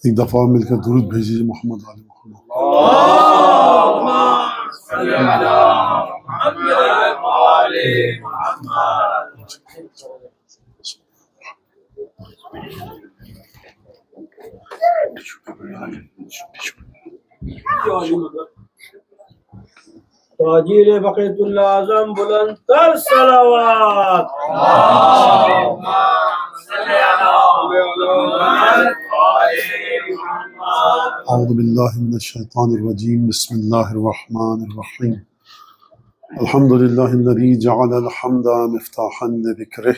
ایک دفعہ مل کر درود بھیجیے محمد علی محمد۔ اللهم صل على محمد وآل محمد۔ تاجیل بقیت اللہ اعظم بلند تر صلوات۔ اللهم صل على محمد وآل محمد۔ اعوذ باللہ من الشیطان الرجیم، بسم اللہ الرحمن الرحیم۔ الحمد للہ الذی جعل الحمد مفتاحا لذکرہ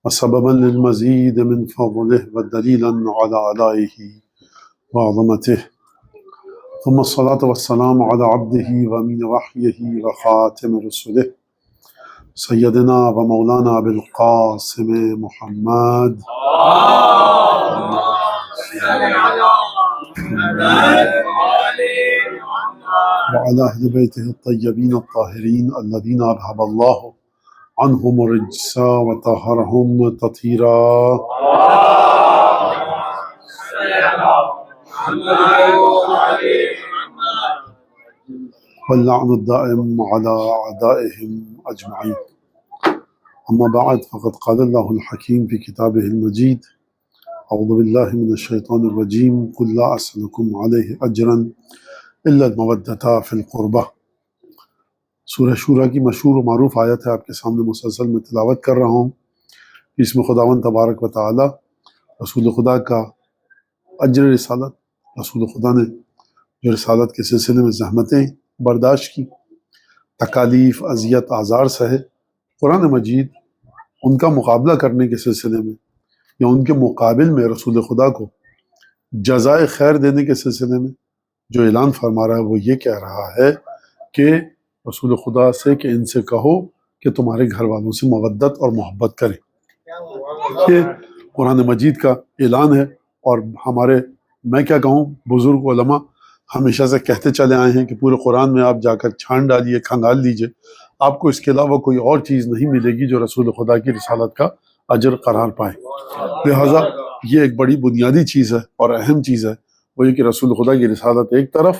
وسببا للمزید من فضلہ ودلیلا علی آلائہ وعظمتہ، ثم الصلاة والسلام على عبده وامین وحیہ وخاتم رسلہ سیدنا و مولانا بالقاسم محمد اللهم صل على محمد وآل محمد۔ وعلى أهل بيته الطيبين الطاهرين الذين أذهب الله عنهم الرجس وطهرهم تطهيرا۔ اللهم صل على محمد وآل محمد۔ واللعن الدائم على أعدائهم أجمعين، أما بعد فقد قال الله الحكيم في كتابه المجيد أعوذ بالله من الشيطان الرجيم قل لا أسألكم عليه أجرا إلا المودة في القربة۔ سورہ شورى کی مشہور و معروف آیت ہے، آپ کے سامنے مسلسل میں تلاوت کر رہا ہوں۔ اس میں خداوند تبارک و تعالی رسول خدا کا اجر رسالت، رسول خدا نے جو رسالت کے سلسلے میں زحمتیں برداشت کی، تکالیف، اذیت، آزار سہے، قرآن مجید ان کا مقابلہ کرنے کے سلسلے میں یا ان کے مقابل میں رسول خدا کو جزائے خیر دینے کے سلسلے میں جو اعلان فرما رہا ہے وہ یہ کہہ رہا ہے کہ رسول خدا سے کہ ان سے کہو کہ تمہارے گھر والوں سے مودت اور محبت کریں۔ یہ قرآن مجید کا اعلان ہے، اور ہمارے میں کیا کہوں بزرگ علماء ہمیشہ سے کہتے چلے آئے ہیں کہ پورے قرآن میں آپ جا کر چھان ڈالیے، کھنگال لیجئے، آپ کو اس کے علاوہ کوئی اور چیز نہیں ملے گی جو رسول خدا کی رسالت کا اجر قرار پائے۔ لہٰذا یہ ایک بڑی بنیادی چیز ہے اور اہم چیز ہے، وہ یہ کہ رسول خدا کی رسالت ایک طرف،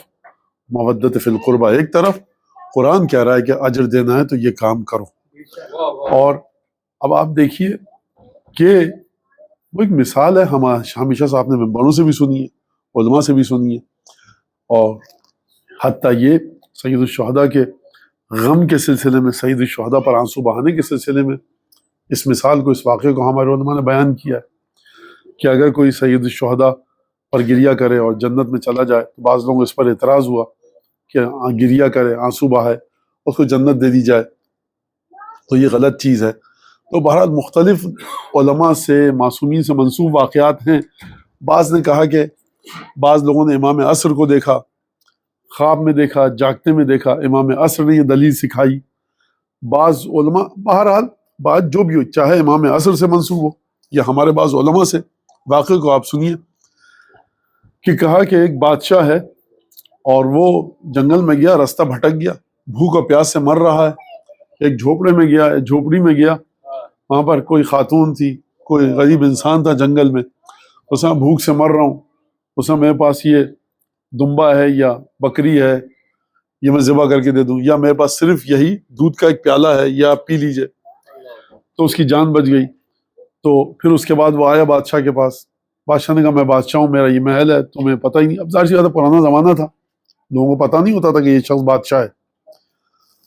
مودت فی القربہ ایک طرف، قرآن کہہ رہا ہے کہ اجر دینا ہے تو یہ کام کرو۔ اور اب آپ دیکھیے کہ وہ ایک مثال ہے، ہمیشہ سے آپ نے ممبروں سے بھی سنی ہے، علماء سے بھی سنی ہے، اور حتیٰ یہ سید الشہداء کے غم کے سلسلے میں، سید الشہداء پر آنسو بہانے کے سلسلے میں اس مثال کو، اس واقعے کو ہمارے علماء نے بیان کیا ہے کہ اگر کوئی سید الشہداء پر گریہ کرے اور جنت میں چلا جائے تو بعض لوگوں اس پر اعتراض ہوا کہ گریہ کرے، آنسو بہائے، اس کو جنت دے دی جائے، تو یہ غلط چیز ہے۔ تو بہرحال مختلف علماء سے، معصومین سے منسوب واقعات ہیں۔ بعض نے کہا کہ بعض لوگوں نے امام عصر کو دیکھا، خواب میں دیکھا، جاگتے میں دیکھا، امام عصر نے یہ دلیل سکھائی۔ بعض علماء، بہرحال بات جو بھی ہو، چاہے امام عصر سے منسوب ہو یا ہمارے بعض علماء سے، واقعے کو آپ سنیے کہ کہا کہ ایک بادشاہ ہے اور وہ جنگل میں گیا، رستہ بھٹک گیا، بھوک اور پیاس سے مر رہا ہے، ایک جھوپڑے میں گیا، جھوپڑی میں گیا، وہاں پر کوئی خاتون تھی، کوئی غریب انسان تھا جنگل میں، اس میں بھوک سے مر رہا ہوں، اس میں میرے پاس یہ دمبا ہے یا بکری ہے، یہ میں ذبح کر کے دے دوں، یا میرے پاس صرف یہی دودھ کا ایک پیالہ ہے، یا آپ پی لیجئے، تو اس کی جان بچ گئی۔ تو پھر اس کے بعد وہ آیا بادشاہ کے پاس، بادشاہ نے کہا میں بادشاہ ہوں، میرا یہ محل ہے، تمہیں پتہ ہی نہیں۔ اب ظاہر سی بات ہے پرانا زمانہ تھا، لوگوں کو پتہ نہیں ہوتا تھا کہ یہ شخص بادشاہ ہے۔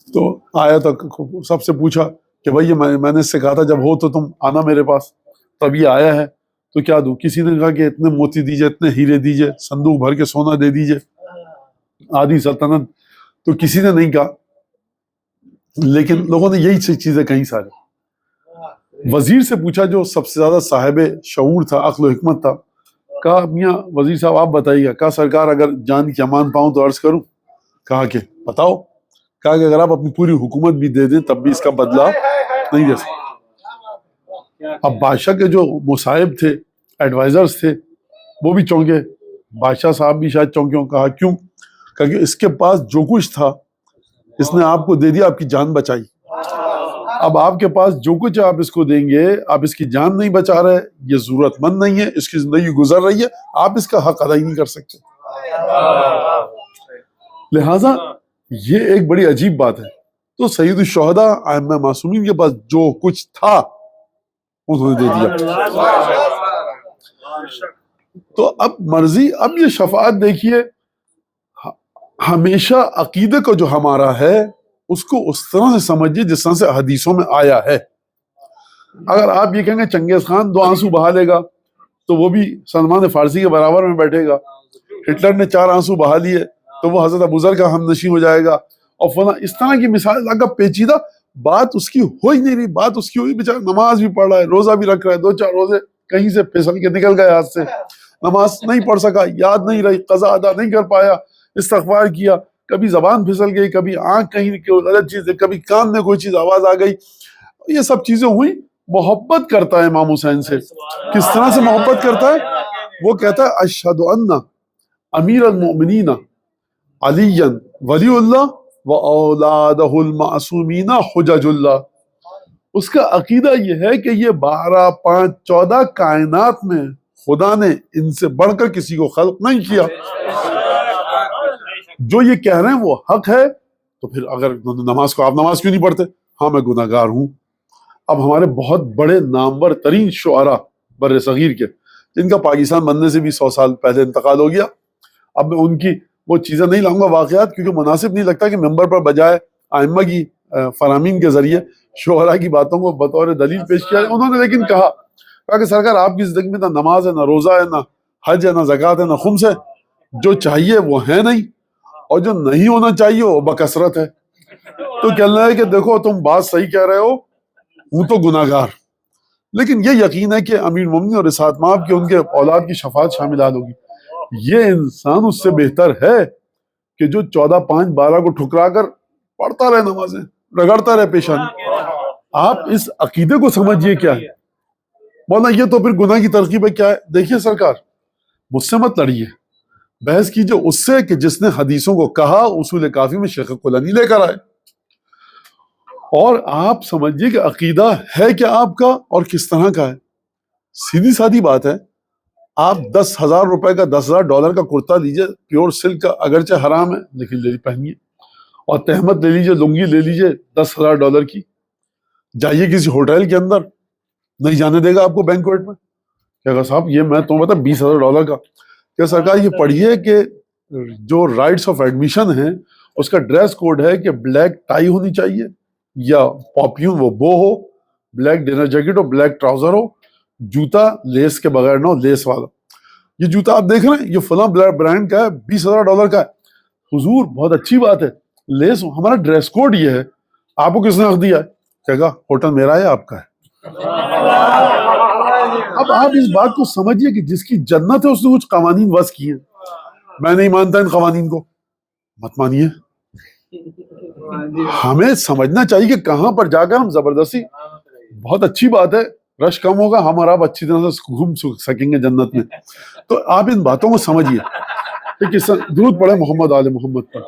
تو آیا تو سب سے پوچھا کہ بھائی یہ میں نے اس سے کہا تھا جب ہو تو تم آنا میرے پاس، تب یہ آیا ہے تو کیا دوں؟ کسی نے کہا کہ اتنے موتی دیجئے، اتنے ہیرے دیجئے، صندوق بھر کے سونا دے دیجئے، آدھی سلطنت، تو کسی نے نہیں کہا، لیکن لوگوں نے یہی چیزیں کہیں سارے۔ وزیر سے پوچھا جو سب سے زیادہ صاحب شعور تھا، عقل و حکمت تھا، کہا میاں وزیر صاحب آپ بتائیے گا۔ کہا سرکار اگر جان کی امان پاؤں تو عرض کروں؟ کہا کہ بتاؤ۔ کہا کہ اگر آپ اپنی پوری حکومت بھی دے دیں تب بھی اس کا بدلہ نہیں دے سکتے۔ اب بادشاہ کے جو مصاحب تھے، ایڈوائزرز تھے، وہ بھی چونکے، بادشاہ صاحب بھی شاید چونکے ہوں۔ کہا کیوں؟ کہا کہ اس کے پاس جو کچھ تھا اس نے آپ کو دے دیا، آپ کی جان بچائی۔ اب آپ کے پاس جو کچھ آپ اس کو دیں گے، آپ اس کی جان نہیں بچا رہے، یہ ضرورت مند نہیں ہے، اس کی زندگی گزر رہی ہے، آپ اس کا حق ادا ہی نہیں کر سکتے. لہٰذا یہ ایک بڑی عجیب بات ہے. تو سید الشہداء ائمہ معصومین کے پاس جو کچھ تھا انہوں نے دے دیا. تو اب مرضی، اب یہ شفاعت دیکھیے، ہمیشہ عقیدے کو جو ہمارا ہے اس کو اس طرح سے سمجھیے جس طرح سے حدیثوں میں آیا ہے. اگر آپ یہ کہیں گے چنگیز خان 2 آنسو بہا لے گا تو وہ بھی سلمان فارسی کے برابر میں بیٹھے گا. ہٹلر نے 4 آنسو بہا لیے تو وہ حضرت ابوذر کا ہم نشیں ہو جائے گا. اور فلاں اس طرح کی مثال کا پیچیدہ بات اس کی ہو ہی نہیں رہی. بات اس کی ہوئی، بیچارہ نماز بھی پڑھ رہا ہے، روزہ بھی رکھ رہا ہے، 2-4 روزے کہیں سے پھسل کے نکل گئے ہاتھ سے، نماز نہیں پڑھ سکا، یاد نہیں رہی، قضا ادا نہیں کر پایا، استغفار کیا، کبھی زبان پھسل گئی، کبھی آنکھ کہیں کوئی غلط چیز ہے، کبھی کان میں کوئی چیز آواز آ گئی. یہ سب چیزیں ہوئی. محبت کرتا ہے امام حسین سے. کس طرح سے محبت کرتا ہے؟ وہ کہتا ہے اشہد ان امیر المؤمنین علی ولی اللہ و اولادہ المعصومین حجج اللہ. اس کا عقیدہ یہ ہے کہ یہ 12 5 14 کائنات میں خدا نے ان سے بڑھ کر کسی کو خلق نہیں کیا. جو یہ کہہ رہے ہیں وہ حق ہے. تو پھر اگر نماز کو آپ نماز کیوں نہیں پڑھتے؟ ہاں میں گناہ گار ہوں. اب ہمارے بہت بڑے نامور ترین شعراء بر صغیر کے، جن کا پاکستان بننے سے بھی 100 سال پہلے انتقال ہو گیا، اب میں ان کی وہ چیزیں نہیں لاؤں گا واقعات، کیونکہ مناسب نہیں لگتا کہ ممبر پر بجائے ائمہ کی فرامین کے ذریعے شعراء کی باتوں کو بطور دلیل پیش کیا. انہوں نے لیکن کہا کہ سرکار آپ کی زندگی میں نہ نماز ہے، نہ روزہ ہے، نہ حج ہے، نہ زکوٰۃ ہے، نہ خمس ہے. جو چاہیے وہ ہے نہیں، اور جو نہیں ہونا چاہیے وہ بکثرت ہے. تو کہنا ہے کہ دیکھو تم بات صحیح کہہ رہے ہو، ہوں تو گناہ گار. لیکن یہ یقین ہے کہ امیر المومنین اور اسحاق مآب کی ان کے اولاد کی شفاعت شامل ہوگی. یہ انسان اس سے بہتر ہے کہ جو 14 5 12 کو ٹھکرا کر پڑھتا رہے، نمازیں رگڑتا رہے پیشانی. آپ اس عقیدے کو سمجھیے کیا ہے. مولانا یہ تو پھر گناہ کی ترغیب ہے. کیا ہے؟ دیکھیے سرکار، مجھ سے مت لڑیے، بحث کیجیے اس سے کہ جس نے حدیثوں کو کہا. اصول کافی میں شیخ کلانی لے کر آئے. اور آپ سمجھیے کہ عقیدہ ہے کیا آپ کا اور کس طرح کا ہے. سیدھی سادی بات ہے. آپ 10,000 روپے کا $10,000 کا کرتا لیجئے، پیور سلک کا، اگرچہ حرام ہے لیکن لے پہنیے. اور تہمت لے لیجئے، لنگی لے لیجئے $10,000 کی. جائیے کسی ہوٹل کے اندر، نہیں جانے دے گا آپ کو بینکویٹ میں. کہے گا صاحب یہ میں تمہیں بتا $20,000 کا. کہ سرکار یہ پڑھیے کہ جو رائٹس آف ایڈمیشن ہیں اس کا ڈریس کوڈ ہے کہ بلیک ٹائی ہونی چاہیے، یا پاپیون وہ بو ہو، بلیک ڈنر جیکٹ ہو، بلیک ٹراؤزر ہو، جوتا لیس کے بغیر نہ ہو، لیس والا. یہ جوتا آپ دیکھ رہے ہیں یہ فلاں برانڈ کا ہے، $20,000 کا ہے. حضور بہت اچھی بات ہے، لیس ہمارا ڈریس کوڈ یہ ہے، آپ کو کس نے حق دیا ہے؟ کہے گا ہوٹل میرا ہے آپ کا ہے. اب آپ اس بات کو سمجھیے کہ جس کی جنت ہے اس نے کچھ قوانین وضع کیے ہیں. میں نہیں مانتا ان قوانین کو، مت مانیے. ہمیں سمجھنا چاہیے کہ کہاں پر جا کر ہم زبردستی، بہت اچھی بات ہے، رش کم ہوگا، ہم اور آپ اچھی طرح سے گھوم سکیں گے جنت میں. تو آپ ان باتوں کو سمجھیے. درود پڑھے محمد آل محمد پر.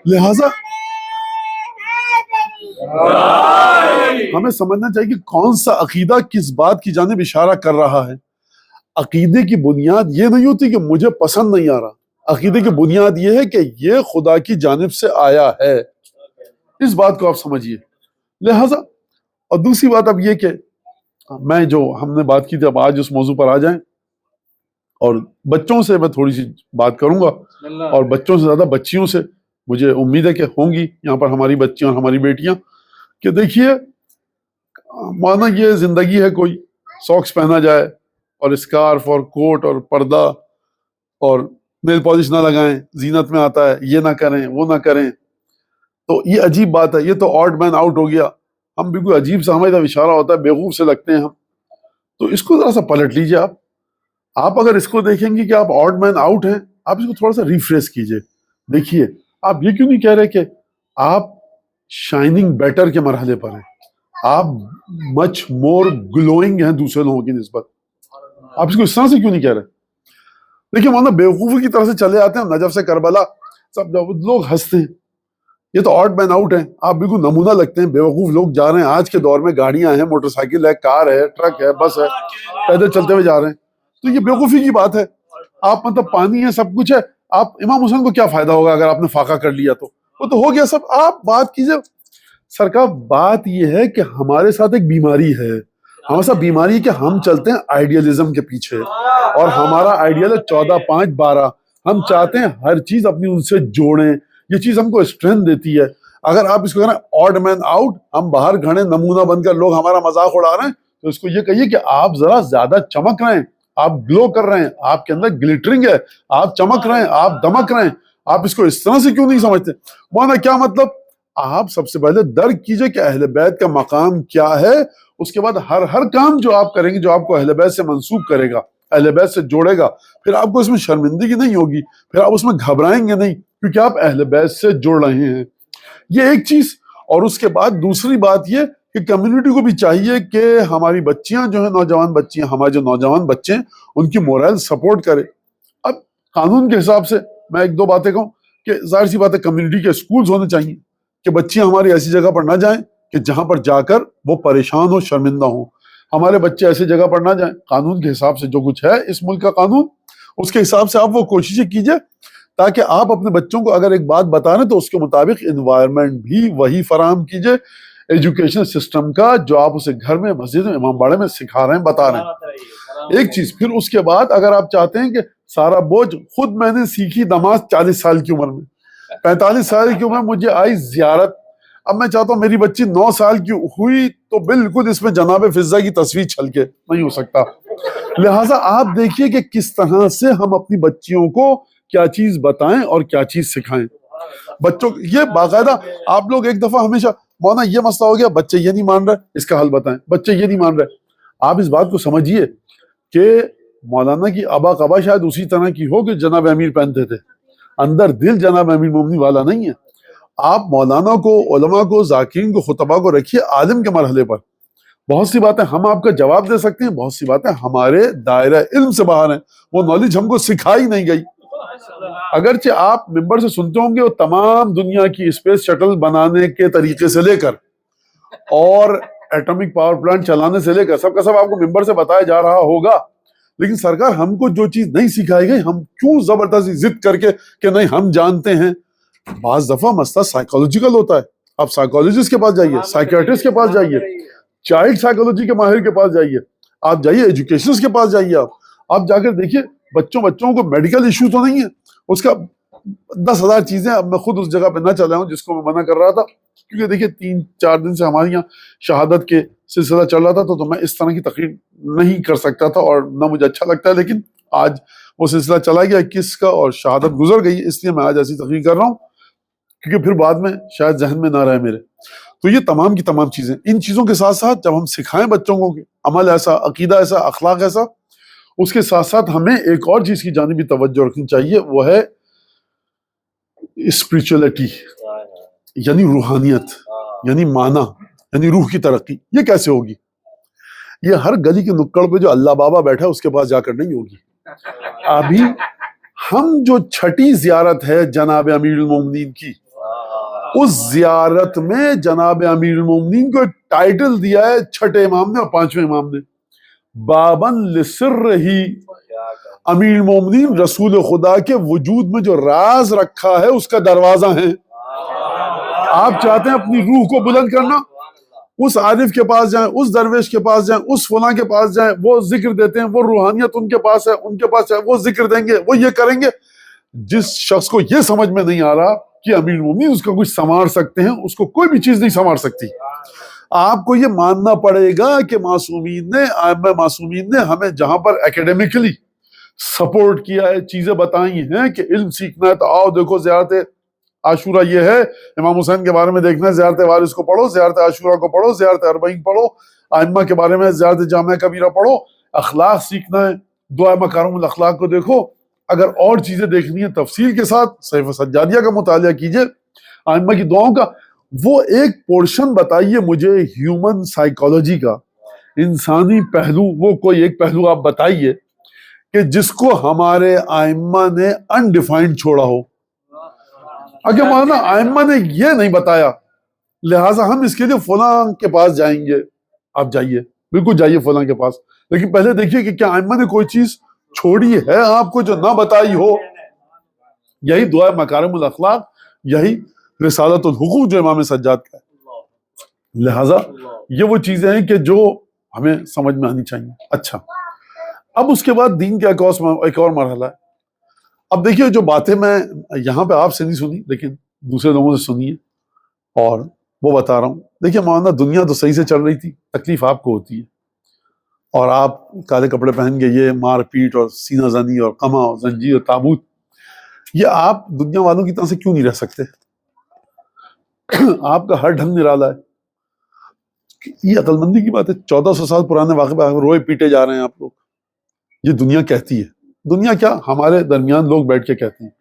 لہذا ہمیں سمجھنا چاہیے کہ کون سا عقیدہ کس بات کی جانب اشارہ کر رہا ہے. عقیدے کی بنیاد یہ نہیں ہوتی کہ مجھے پسند نہیں آ رہا. عقیدے کی بنیاد یہ ہے کہ یہ خدا کی جانب سے آیا ہے. اس بات کو آپ سمجھیے. لہذا اور دوسری بات اب یہ کہ میں جو ہم نے بات کی تھی، اب آج اس موضوع پر آ جائیں. اور بچوں سے میں تھوڑی سی بات کروں گا، اور بچوں سے زیادہ بچیوں سے. مجھے امید ہے کہ ہوں گی یہاں پر ہماری بچیاں اور ہماری بیٹیاں. کہ دیکھیے مانا یہ زندگی ہے، کوئی ساکس پہنا جائے اور اسکارف اور کوٹ اور پردہ اور نیل پالش نہ لگائیں، زینت میں آتا ہے، یہ نہ کریں وہ نہ کریں. تو یہ عجیب بات ہے، یہ تو آڈ مین آؤٹ ہو گیا. ہم بالکل عجیب سا ہمیں اشارہ ہوتا ہے، بیوقوف سے لگتے ہیں ہم. تو اس کو ذرا سا پلٹ لیجیے. آپ اگر اس کو دیکھیں گے کہ آپ آڈ مین آؤٹ ہیں، آپ اس کو تھوڑا سا ریفریش کیجیے. دیکھیے آپ یہ کیوں نہیں کہہ رہے کہ آپ شائننگ بیٹر کے مرحلے پر ہیں، آپ مچ مور گلوئنگ ہیں دوسرے لوگوں کی نسبت. آپ اس کو اس طرح سے کیوں نہیں کہہ رہے؟ لیکن مولانا بیوقوفی کی طرح سے چلے آتے ہیں نجف سے کربلا، سب لوگ ہنستے ہیں، یہ تو آؤٹ مین آؤٹ ہیں، آپ بالکل نمونہ لگتے ہیں، بیوقوف لوگ جا رہے ہیں، آج کے دور میں گاڑیاں ہیں، موٹر سائیکل ہے، کار ہے، ٹرک ہے، بس ہے، پیدل چلتے ہوئے جا رہے ہیں، تو یہ بیوقوفی کی بات ہے. آپ مطلب پانی ہے، سب کچھ ہے، آپ امام حسین کو کیا فائدہ ہوگا اگر آپ نے فاقہ کر لیا تو وہ تو ہو گیا سب. آپ بات کیجئے سرکار، بات یہ ہے کہ ہمارے ساتھ ایک بیماری ہے، ہمارے ساتھ بیماری ہے کہ ہم چلتے ہیں آئیڈیالزم کے پیچھے، اور ہمارا آئیڈیل ہے 14-5-12. ہم چاہتے ہیں ہر چیز اپنی ان سے جوڑیں، یہ چیز ہم کو اسٹرینتھ دیتی ہے. اگر آپ اس کو کہنا آڈ مین آؤٹ، ہم باہر کھڑے نمونہ بن کر لوگ ہمارا مذاق اڑا رہے ہیں، تو اس کو یہ کہیے کہ آپ ذرا زیادہ چمک رہے ہیں، آپ گلو کر رہے ہیں، آپ کے اندر گلیٹرنگ ہے، آپ چمک رہے ہیں، آپ دمک رہے ہیں. آپ اس کو اس طرح سے کیوں نہیں سمجھتے؟ مولانا کیا مطلب؟ آپ سب سے پہلے درک کیجئے کہ اہل بیت کا مقام کیا ہے، اس کے بعد ہر کام جو آپ کریں گے جو آپ کو اہل بیت سے منسوب کرے گا، اہل بیت سے جوڑے گا، پھر آپ کو اس میں شرمندگی نہیں ہوگی، پھر آپ اس میں گھبرائیں گے نہیں، کیونکہ آپ اہل بیت سے جڑ رہے ہیں. یہ ایک چیز. اور اس کے بعد دوسری بات یہ کہ کمیونٹی کو بھی چاہیے کہ ہماری بچیاں جو ہیں، نوجوان بچیاں، ہمارے جو نوجوان بچے ہیں، ان کی مورل سپورٹ کرے. اب قانون کے حساب سے میں ایک دو باتیں کہوں کہ ظاہر سی بات ہے کمیونٹی کے اسکولز ہونے چاہیے کہ بچیاں ہماری ایسی جگہ پر نہ جائیں کہ جہاں پر جا کر وہ پریشان ہو، شرمندہ ہوں. ہمارے بچے ایسی جگہ پر نہ جائیں. قانون کے حساب سے جو کچھ ہے اس ملک کا قانون، اس کے حساب سے آپ وہ کوششیں کیجئے تاکہ آپ اپنے بچوں کو اگر ایک بات بتا رہے ہیں تو اس کے مطابق انوائرمنٹ بھی وہی فراہم کیجئے ایجوکیشن سسٹم کا جو آپ اسے گھر میں، مسجد میں، امام باڑے میں سکھا رہے ہیں، بتا رہے ہیں. ایک چیز. پھر اس کے بعد اگر آپ چاہتے ہیں کہ سارا بوجھ خود میں نے سیکھی نماز 40 سال کی عمر میں، 45 سال کی عمر میں مجھے آئی زیارت، اب میں چاہتا ہوں میری بچی 9 سال کی ہوئی تو بالکل اس میں جناب فضہ کی تصویر چھلکے نہیں ہو سکتا. لہٰذا آپ دیکھیے کہ کس طرح سے ہم اپنی بچیوں کو کیا چیز بتائیں اور کیا چیز سکھائیں. بچوں یہ باقاعدہ آپ لوگ ایک دفعہ ہمیشہ مولانا یہ مسئلہ ہو گیا، بچے یہ نہیں مان رہے، اس کا حل بتائیں، بچے یہ نہیں مان رہے. آپ اس بات کو سمجھیے کہ مولانا کی ابا قبا شاید اسی طرح کی ہو کہ جناب امیر پہنتے تھے، اندر دل جناب امیر مومنی والا نہیں ہے. آپ مولانا کو، علماء کو، ذاکرین کو، خطبہ کو رکھیے عالم کے مرحلے پر. بہت سی باتیں ہم آپ کا جواب دے سکتے ہیں، بہت سی باتیں ہمارے دائرہ علم سے باہر ہیں، وہ نالج ہم کو سکھائی نہیں گئی. اگرچہ آپ ممبر سے سنتے ہوں گے وہ تمام دنیا کی اسپیس شٹل بنانے کے طریقے سے لے کر اور ایٹمک پاور پلانٹ چلانے سے لے کر سب کا سب آپ کو ممبر سے بتایا جا رہا ہوگا، لیکن سرکار ہم کو جو چیز نہیں سکھائی گئی ہم کیوں زبردستی ضد کر کے کہ نہیں ہم جانتے ہیں. بعض دفعہ مسئلہ سائیکولوجیکل ہوتا ہے. آپ سائیکولوجسٹ کے پاس جائیے، سائیکیاٹرسٹ کے پاس جائیے، چائلڈ سائیکولوجی کے ماہر کے پاس جائیے، آپ جائیے ایجوکیشنسٹ کے پاس جائیے. آپ جا کر دیکھیے بچوں کو میڈیکل ایشو تو نہیں ہے، اس کا 10,000 چیزیں. اب میں خود اس جگہ پہ نہ چلا ہوں جس کو میں منع کر رہا تھا، کیونکہ دیکھیے 3-4 دن سے ہمارے یہاں شہادت کے سلسلہ چل رہا تھا تو میں اس طرح کی تقریر نہیں کر سکتا تھا اور نہ مجھے اچھا لگتا ہے. لیکن آج وہ سلسلہ چلا گیا 21 کا اور شہادت گزر گئی، اس لیے میں آج ایسی تقریر کر رہا ہوں کیونکہ پھر بعد میں شاید ذہن میں نہ رہے میرے. تو یہ تمام کی تمام چیزیں، ان چیزوں کے ساتھ ساتھ جب ہم سکھائیں بچوں کو کہ عمل ایسا، عقیدہ ایسا، اخلاق ایسا، اس کے ساتھ ساتھ ہمیں ایک اور چیز کی جانب بھی توجہ رکھنی چاہیے، وہ ہے اسپریچولیٹی، یعنی روحانیت، یعنی معنی، یعنی روح کی ترقی. یہ کیسے ہوگی؟ یہ ہر گلی کے نکڑ پہ جو اللہ بابا بیٹھا ہے اس کے پاس جا کر نہیں ہوگی. ابھی ہم جو چھٹی زیارت ہے جناب امیر المومنین کی، اس زیارت میں جناب امیر المومنین کو ایک ٹائٹل دیا ہے چھٹے امام نے اور 5ویں امام نے، بابن لسر ہی. امیر المومنین رسول خدا کے وجود میں جو راز رکھا ہے اس کا دروازہ ہے. آپ چاہتے ہیں اپنی روح کو بلند کرنا، اس عارف کے پاس جائیں، اس درویش کے پاس جائیں، اس فلاں کے پاس جائیں، وہ ذکر دیتے ہیں، وہ روحانیت ان کے پاس ہے، ان کے پاس ہے، وہ ذکر دیں گے، وہ یہ کریں گے. جس شخص کو یہ سمجھ میں نہیں آ رہا کہ امیر المومنین اس کا کچھ سنوار سکتے ہیں، اس کو کوئی بھی چیز نہیں سنوار سکتی. آپ کو یہ ماننا پڑے گا کہ معصومین نے ہمیں جہاں پر ایکیڈیمکلی سپورٹ کیا ہے، چیزیں بتائی ہیں کہ علم سیکھنا ہے تو آؤ دیکھو زیارت عاشورہ یہ ہے، امام حسین کے بارے میں دیکھنا ہے، زیارت وارث کو پڑھو، زیارت عاشورہ کو پڑھو، زیارت اربعین پڑھو، ائمہ کے بارے میں زیارت جامعہ کبیرہ پڑھو. اخلاق سیکھنا ہے، دعا مکارم الاخلاق کو دیکھو. اگر اور چیزیں دیکھنی ہیں تفصیل کے ساتھ صحیفہ سجادیہ کا مطالعہ کیجئے، ائمہ کی دعاؤں کا. وہ ایک پورشن بتائیے مجھے ہیومن سائیکالوجی کا، انسانی پہلو، وہ کوئی ایک پہلو آپ بتائیے کہ جس کو ہمارے آئمہ نے انڈیفائنڈ چھوڑا ہو. اگر مولانا آئمہ نے یہ نہیں بتایا لہٰذا ہم اس کے لیے فلاں کے پاس جائیں گے. آپ جائیے، بالکل جائیے فلاں کے پاس، لیکن پہلے دیکھیے کہ کیا آئمہ نے کوئی چیز چھوڑی ہے آپ کو جو نہ بتائی ہو. یہی دعا مکارم الاخلاق، یہی رسالت الحقوق جو امام سجاد کا ہے. لہٰذا یہ وہ چیزیں ہیں کہ جو ہمیں سمجھ میں آنی چاہیے. اچھا، اب اس کے بعد دین کا ایک اور مرحلہ ہے. اب دیکھیے جو باتیں میں یہاں پہ آپ سے نہیں سنی لیکن دوسرے لوگوں سے سنی ہے اور وہ بتا رہا ہوں. دیکھیے مولانا دنیا تو صحیح سے چل رہی تھی، تکلیف آپ کو ہوتی ہے، اور آپ کالے کپڑے پہن کے یہ مار پیٹ اور سینہ زنی اور قمع اور زنجیر اور تابوت، یہ آپ دنیا والوں کی طرح سے کیوں نہیں رہ سکتے؟ آپ کا ہر ڈھنگ نرالا ہے. یہ عقل مندی کی بات ہے. 1400 سال پرانے واقعے پہ روئے پیٹے جا رہے ہیں آپ لوگ. یہ دنیا کہتی ہے، دنیا کیا ہمارے درمیان لوگ بیٹھ کے کہتے ہیں.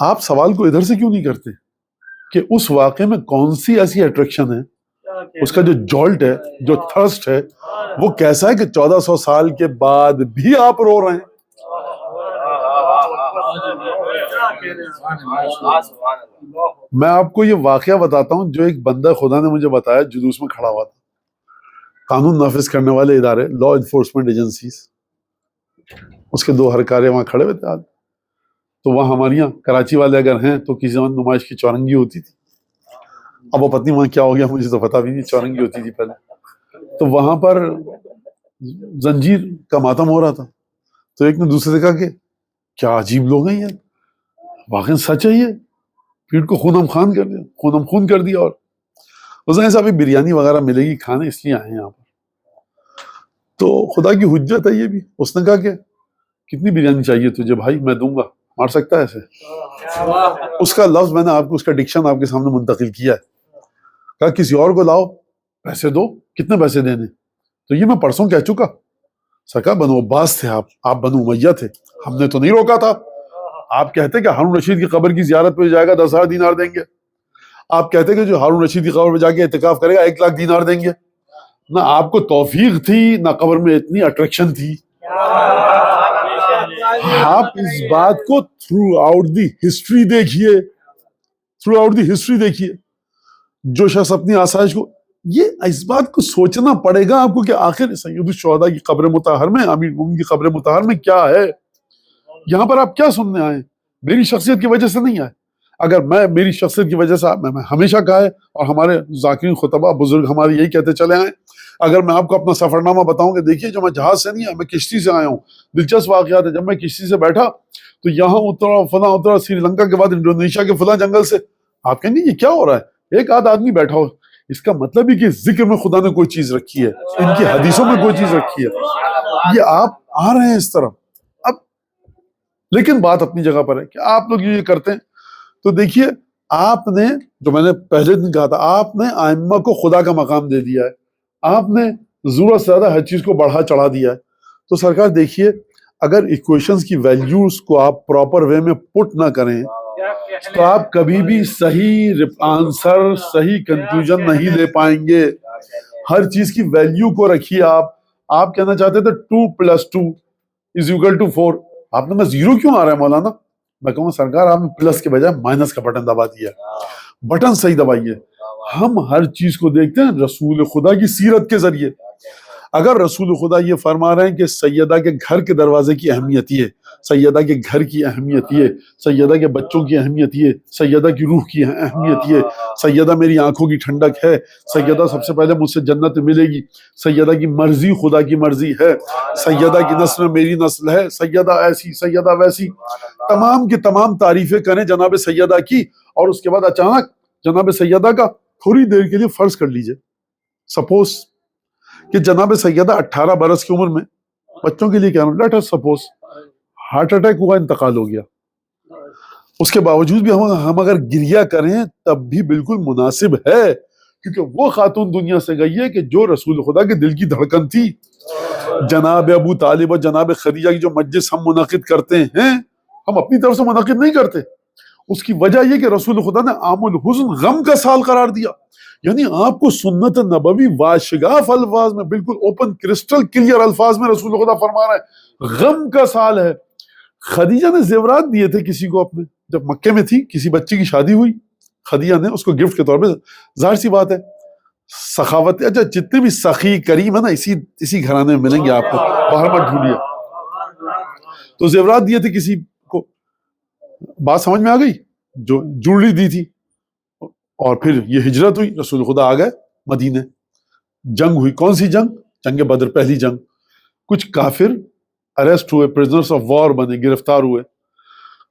آپ سوال کو ادھر سے کیوں نہیں کرتے کہ اس واقعے میں کون سی ایسی اٹریکشن ہے، اس کا جو جولٹ ہے، جو تھرسٹ ہے، وہ کیسا ہے کہ 1400 سال کے بعد بھی آپ رو رہے ہیں. میں آپ کو یہ واقعہ بتاتا ہوں جو ایک بندہ خدا نے مجھے بتایا، جلوس میں کھڑا ہوا تھا. قانون نافذ کرنے والے ادارے، لا انفورسمنٹ ایجنسیز، اس کے 2 ہرکارے وہاں کھڑے ہوئے تھے آج. تو وہاں ہمارے یہاں کراچی والے اگر ہیں تو کسی زمان نمائش کی چورنگی ہوتی تھی. اب وہ پتہ نہیں وہاں کیا ہو گیا، مجھے تو پتہ بھی نہیں. چورنگی ہوتی تھی پہلے. تو وہاں پر زنجیر کا ماتم ہو رہا تھا. تو ایک نے دوسرے سے کہا کہ کیا عجیب لوگ ہیں یہ، واقعی سچ ہے، یہ پیٹ کو خونم خون کر دیا. اور اس نے صاحب بریانی وغیرہ ملے گی کھانے، اس لیے آئے ہیں یہاں پر. تو خدا کی حجت ہے یہ بھی. اس نے کہا کہ کتنی بریانی چاہیے تجھے بھائی، میں دوں گا. مار سکتا ہے ایسے؟ اس کا لفظ میں نے آپ کو، اس کا ڈکشن آپ کے سامنے منتقل کیا ہے. کہا کسی اور کو لاؤ، پیسے دو. کتنے پیسے دینے؟ تو یہ میں پرسوں کہہ چکا. سکا بنو عباس تھے آپ بنو امیہ تھے، ہم نے تو نہیں روکا تھا. آپ کہتے کہ ہارون رشید کی قبر کی زیارت پہ جائے گا 10,000 دینار دیں گے. آپ کہتے کہ جو ہارون رشید کی قبر پہ جا کے اعتکاف کرے گا 1 لاکھ دینار دیں گے. نہ آپ کو توفیق تھی، نہ قبر میں اتنی اٹریکشن تھی. آپ اس بات کو تھرو آؤٹ دی ہسٹری دیکھیے. جو شخص اپنی آسائش کو، یہ اس بات کو سوچنا پڑے گا آپ کو کہ آخر سید الشہداء کی قبر مطہر میں، امیر المومنین کی قبر مطہر میں کیا ہے. یہاں پر آپ کیا سننے آئے؟ میری شخصیت کی وجہ سے نہیں آئے. اگر میری شخصیت کی وجہ سے میں ہمیشہ کہا ہے، اور ہمارے ذاکرین خطبہ بزرگ ہمارے یہی کہتے چلے آئے. اگر میں آپ کو اپنا سفر نامہ بتاؤں کہ دیکھیے جو میں جہاز سے نہیں آیا، میں کشتی سے آیا ہوں. دلچسپ واقعات ہے. جب میں کشتی سے بیٹھا تو یہاں اترا سری لنکا کے بعد انڈونیشیا کے فلاں جنگل سے. آپ کہیں گے یہ کیا ہو رہا ہے؟ ایک آدھ آدمی بیٹھا ہو. اس کا مطلب ہی کہ ذکر میں خدا نے کوئی چیز رکھی ہے، ان کی حدیثوں میں کوئی چیز رکھی ہے. یہ آپ آ رہے ہیں اس طرف. اب لیکن بات اپنی جگہ پر ہے کہ آپ لوگ یہ کرتے ہیں. تو دیکھیے آپ نے، جو میں نے پہلے دن کہا تھا، آپ نے ائمہ کو خدا کا مقام دے دیا ہے. آپ نے ضرورت سے زیادہ ہر چیز کو بڑھا چڑھا دیا ہے. تو سرکار دیکھیے، اگر ایکویشنز کی ویلیوز کو آپ پراپر وے میں پٹ نہ کریں تو آپ کبھی بھی صحیح آنسر، صحیح کنکلوژن نہیں لے پائیں گے. ہر چیز کی ویلیو کو رکھیے. آپ کہنا چاہتے تھے 2+2=4. آپ نے میں 0 کیوں آ رہا ہے مولانا؟ میں کہوں گا سرکار آپ نے پلس کے بجائے مائنس کا بٹن دبا دیا. بٹن صحیح دبائیے. ہم ہر چیز کو دیکھتے ہیں رسول خدا کی سیرت کے ذریعے. اگر رسول خدا یہ فرما رہے ہیں کہ سیدہ کے گھر کے دروازے کی اہمیت یہ، سیدہ کے گھر کی اہمیت یہ، سیدہ کے بچوں کی اہمیت یہ، سیدہ کی روح کی اہمیت یہ، سیدہ میری آنکھوں کی ٹھنڈک ہے، سیدہ سب سے پہلے مجھ سے جنت ملے گی، سیدہ کی مرضی خدا کی مرضی ہے، سیدہ کی نسل میری نسل ہے، سیدہ ایسی، سیدہ ویسی، تمام کی تمام تعریفیں کریں جناب سیدہ کی. اور اس کے بعد اچانک جناب سیدہ کا تھوڑی دیر کے لیے فرض کر لیجئے، سپوز کہ جناب سیدہ 18 برس کی عمر میں، بچوں کے لیے کیا let us suppose heart attack ہوا، انتقال ہو گیا. اس کے باوجود بھی ہم اگر گریہ کریں تب بھی بالکل مناسب ہے، کیونکہ وہ خاتون دنیا سے گئی ہے کہ جو رسول خدا کے دل کی دھڑکن تھی. جناب ابو طالب اور جناب خدیجہ کی جو مجلس ہم منعقد کرتے ہیں، ہم اپنی طرف سے منعقد نہیں کرتے. اس کی وجہ یہ کہ رسول خدا نے عام الحزن غم کا سال قرار دیا، یعنی آپ کو سنت نبوی واشگاف الفاظ میں، بالکل اوپن کرسٹل کلیئر الفاظ میں رسول خدا فرما رہا ہے غم کا سال ہے۔ خدیجہ نے زیورات دیے تھے کسی کو اپنے، جب مکے میں تھی کسی بچے کی شادی ہوئی، خدیجہ نے اس کو گفٹ کے طور پہ، ظاہر سی بات ہے سخاوت، اچھا جتنے بھی سخی کریم ہے نا اسی گھرانے میں ملیں گے آپ کو، باہر مت ڈھونڈیے۔ تو زیورات دیے تھے کسی کو، بات سمجھ میں آ گئی، جو جوڑی دی تھی، اور پھر یہ ہجرت ہوئی، رسول خدا آ گئے مدینے، جنگ ہوئی، کون سی جنگ؟ جنگ بدر، پہلی جنگ۔ کچھ کافر اریسٹ ہوئے، پرزنرز آف وار بنے، گرفتار ہوئے،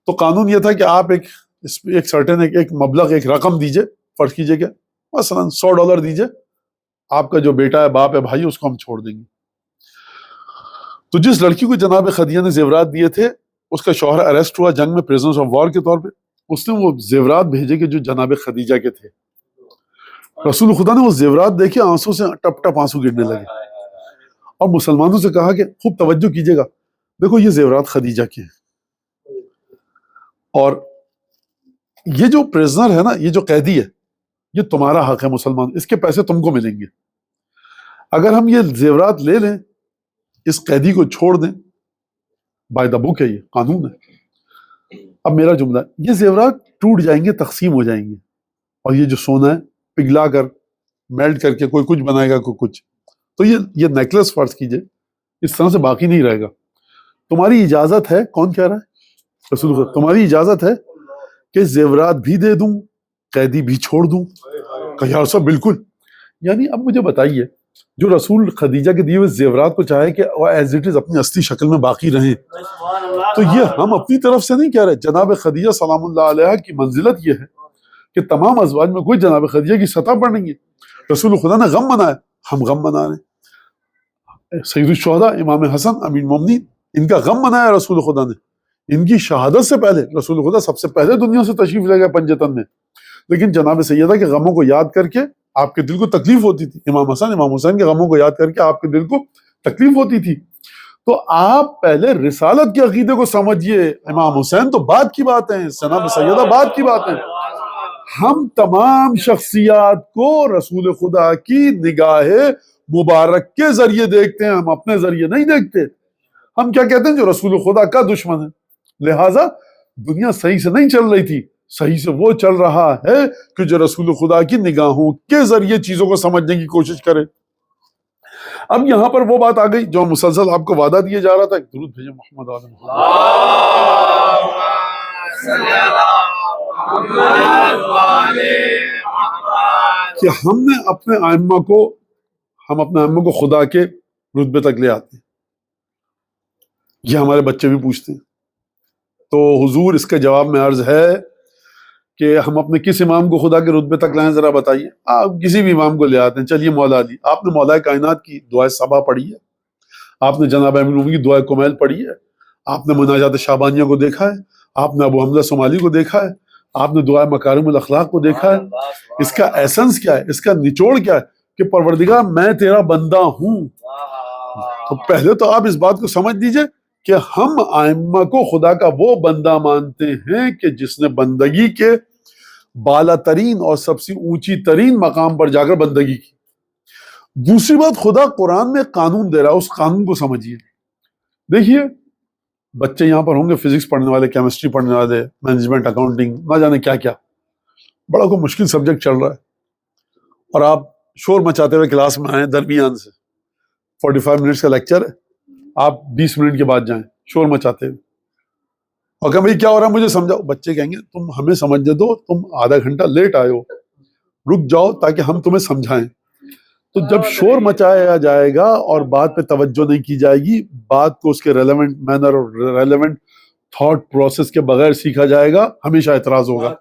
تو قانون یہ تھا کہ آپ ایک سرٹن ایک مبلغ، ایک رقم دیجئے، فرض کیجئے کہ مثلا $100 دیجئے، آپ کا جو بیٹا ہے، باپ ہے، بھائی، اس کو ہم چھوڑ دیں گے۔ تو جس لڑکی کو جناب خدیجہ نے زیورات دیے تھے، اس کا شوہر اریسٹ ہوا جنگ میں پریزنرز آف وار کے طور پہ، اس نے وہ زیورات بھیجے کہ جو جناب خدیجہ کے تھے۔ رسول خدا نے وہ زیورات دیکھے، آنسوں سے ٹپ ٹپ آنسو گرنے لگے، اور مسلمانوں سے کہا کہ خوب توجہ کیجیے گا، دیکھو یہ زیورات خدیجہ کے ہیں، اور یہ جو پریزنر ہے نا، یہ جو قیدی ہے، یہ تمہارا حق ہے مسلمان، اس کے پیسے تم کو ملیں گے، اگر ہم یہ زیورات لے لیں، اس قیدی کو چھوڑ دیں، بائی دا بک ہے، یہ قانون ہے۔ اب میرا جملہ، یہ زیورات ٹوٹ جائیں گے، تقسیم ہو جائیں گے، اور یہ جو سونا ہے پگھلا کر، میلٹ کر کے، کوئی کچھ بنائے گا، کوئی کچھ، تو یہ نیکلس فرض کیجئے اس طرح سے باقی نہیں رہے گا۔ تمہاری اجازت ہے، کون کہہ رہا ہے؟ رسول اللہ، تمہاری اجازت ہے کہ زیورات بھی دے دوں، قیدی بھی چھوڑ دوں؟ کہ یا رسول بالکل۔ یعنی اب مجھے بتائیے، جو رسول خدیجہ کے دیے ہوئے زیورات کو چاہے کہ وہ ایز اٹ از اپنی اصلی شکل میں باقی رہیں، تو یہ ہم اپنی طرف سے نہیں کہہ رہے۔ جناب خدیجہ سلام اللہ علیہ کی منزلت یہ ہے کہ تمام ازواج میں کوئی جناب خدیجہ کی سطح پر نہیں ہے۔ رسول خدا نے غم منایا، ہم غم منا رہے ہیں۔ سید الشہداء امام حسن امین المومنین، ان کا غم منایا رسول خدا نے، ان کی شہادت سے پہلے رسول خدا سب سے پہلے دنیا سے تشریف لے گئے پنجتن میں، لیکن جناب سیدہ کے غموں کو یاد کر کے آپ کے دل کو تکلیف ہوتی تھی، امام حسن امام حسین کے غموں کو یاد کر کے آپ کے دل کو تکلیف ہوتی تھی۔ تو آپ پہلے رسالت کے عقیدے کو سمجھیے، امام حسین تو بعد کی بات ہے، جناب سیدہ بعد کی بات ہے۔ ہم تمام شخصیات کو رسول خدا کی نگاہ مبارک کے ذریعے دیکھتے ہیں، ہم اپنے ذریعے نہیں دیکھتے۔ ہم کیا کہتے ہیں؟ جو رسول خدا کا دشمن ہے، لہٰذا دنیا صحیح سے نہیں چل رہی تھی، صحیح سے وہ چل رہا ہے کہ جو رسول خدا کی نگاہوں کے ذریعے چیزوں کو سمجھنے کی کوشش کرے۔ اب یہاں پر وہ بات آ گئی جو مسلسل آپ کو وعدہ دیا جا رہا تھا، درود بھیجیں محمد آل کہ ہم نے اپنے ائمہ کو خدا کے رتبے تک لے آتے ہیں۔ یہ ہمارے بچے بھی پوچھتے ہیں، تو حضور اس کے جواب میں عرض ہے کہ ہم اپنے کس امام کو خدا کے رتبے تک لائیں، ذرا بتائیے۔ آپ کسی بھی امام کو لے آتے ہیں، چلیے مولا علی، آپ نے مولا کائنات کی دعائے صبا پڑھی ہے، آپ نے جناب امیر المومنین کی دعائے کمیل پڑھی ہے، آپ نے مناجات شعبانیہ کو دیکھا ہے، آپ نے ابو حمزہ صومالی کو دیکھا ہے، آپ نے دعائے مکارم الاخلاق کو دیکھا ہے۔ اس کا ایسنس کیا ہے، اس کا نچوڑ کیا ہے کہ پروردگار میں تیرا بندہ ہوں۔ تو پہلے تو آپ اس بات کو سمجھ لیجئے کہ ہم ائمہ کو خدا کا وہ بندہ مانتے ہیں کہ جس نے بندگی کے بالا ترین اور سب سے اونچی ترین مقام پر جا کر بندگی کی۔ دوسری بات، خدا قرآن میں قانون دے رہا ہے، اس قانون کو سمجھیے۔ دیکھیے بچے یہاں پر ہوں گے، فزکس پڑھنے والے، کیمسٹری پڑھنے والے، مینجمنٹ، اکاؤنٹنگ، نہ جانے کیا کیا، بڑا کوئی مشکل سبجیکٹ چل رہا ہے، اور آپ شور مچاتے ہوئے کلاس میں آئیں درمیان سے، 45 منٹس کا لیکچر ہے، آپ 20 منٹ کے بعد جائیں شور مچاتے ہوئے اور کہ بھائی کیا ہو رہا ہے مجھے سمجھاؤ۔ بچے کہیں گے تم ہمیں سمجھنے دو، تم آدھا گھنٹہ لیٹ آئے ہو، رک جاؤ تاکہ ہم تمہیں سمجھائیں۔ تو جب شور مچایا جائے گا اور بات پہ توجہ نہیں کی جائے گی، بات کو اس کے ریلیونٹ مینر اور ریلیونٹ تھاٹ پروسیس کے بغیر سیکھا جائے گا، ہمیشہ اعتراض ہوگا۔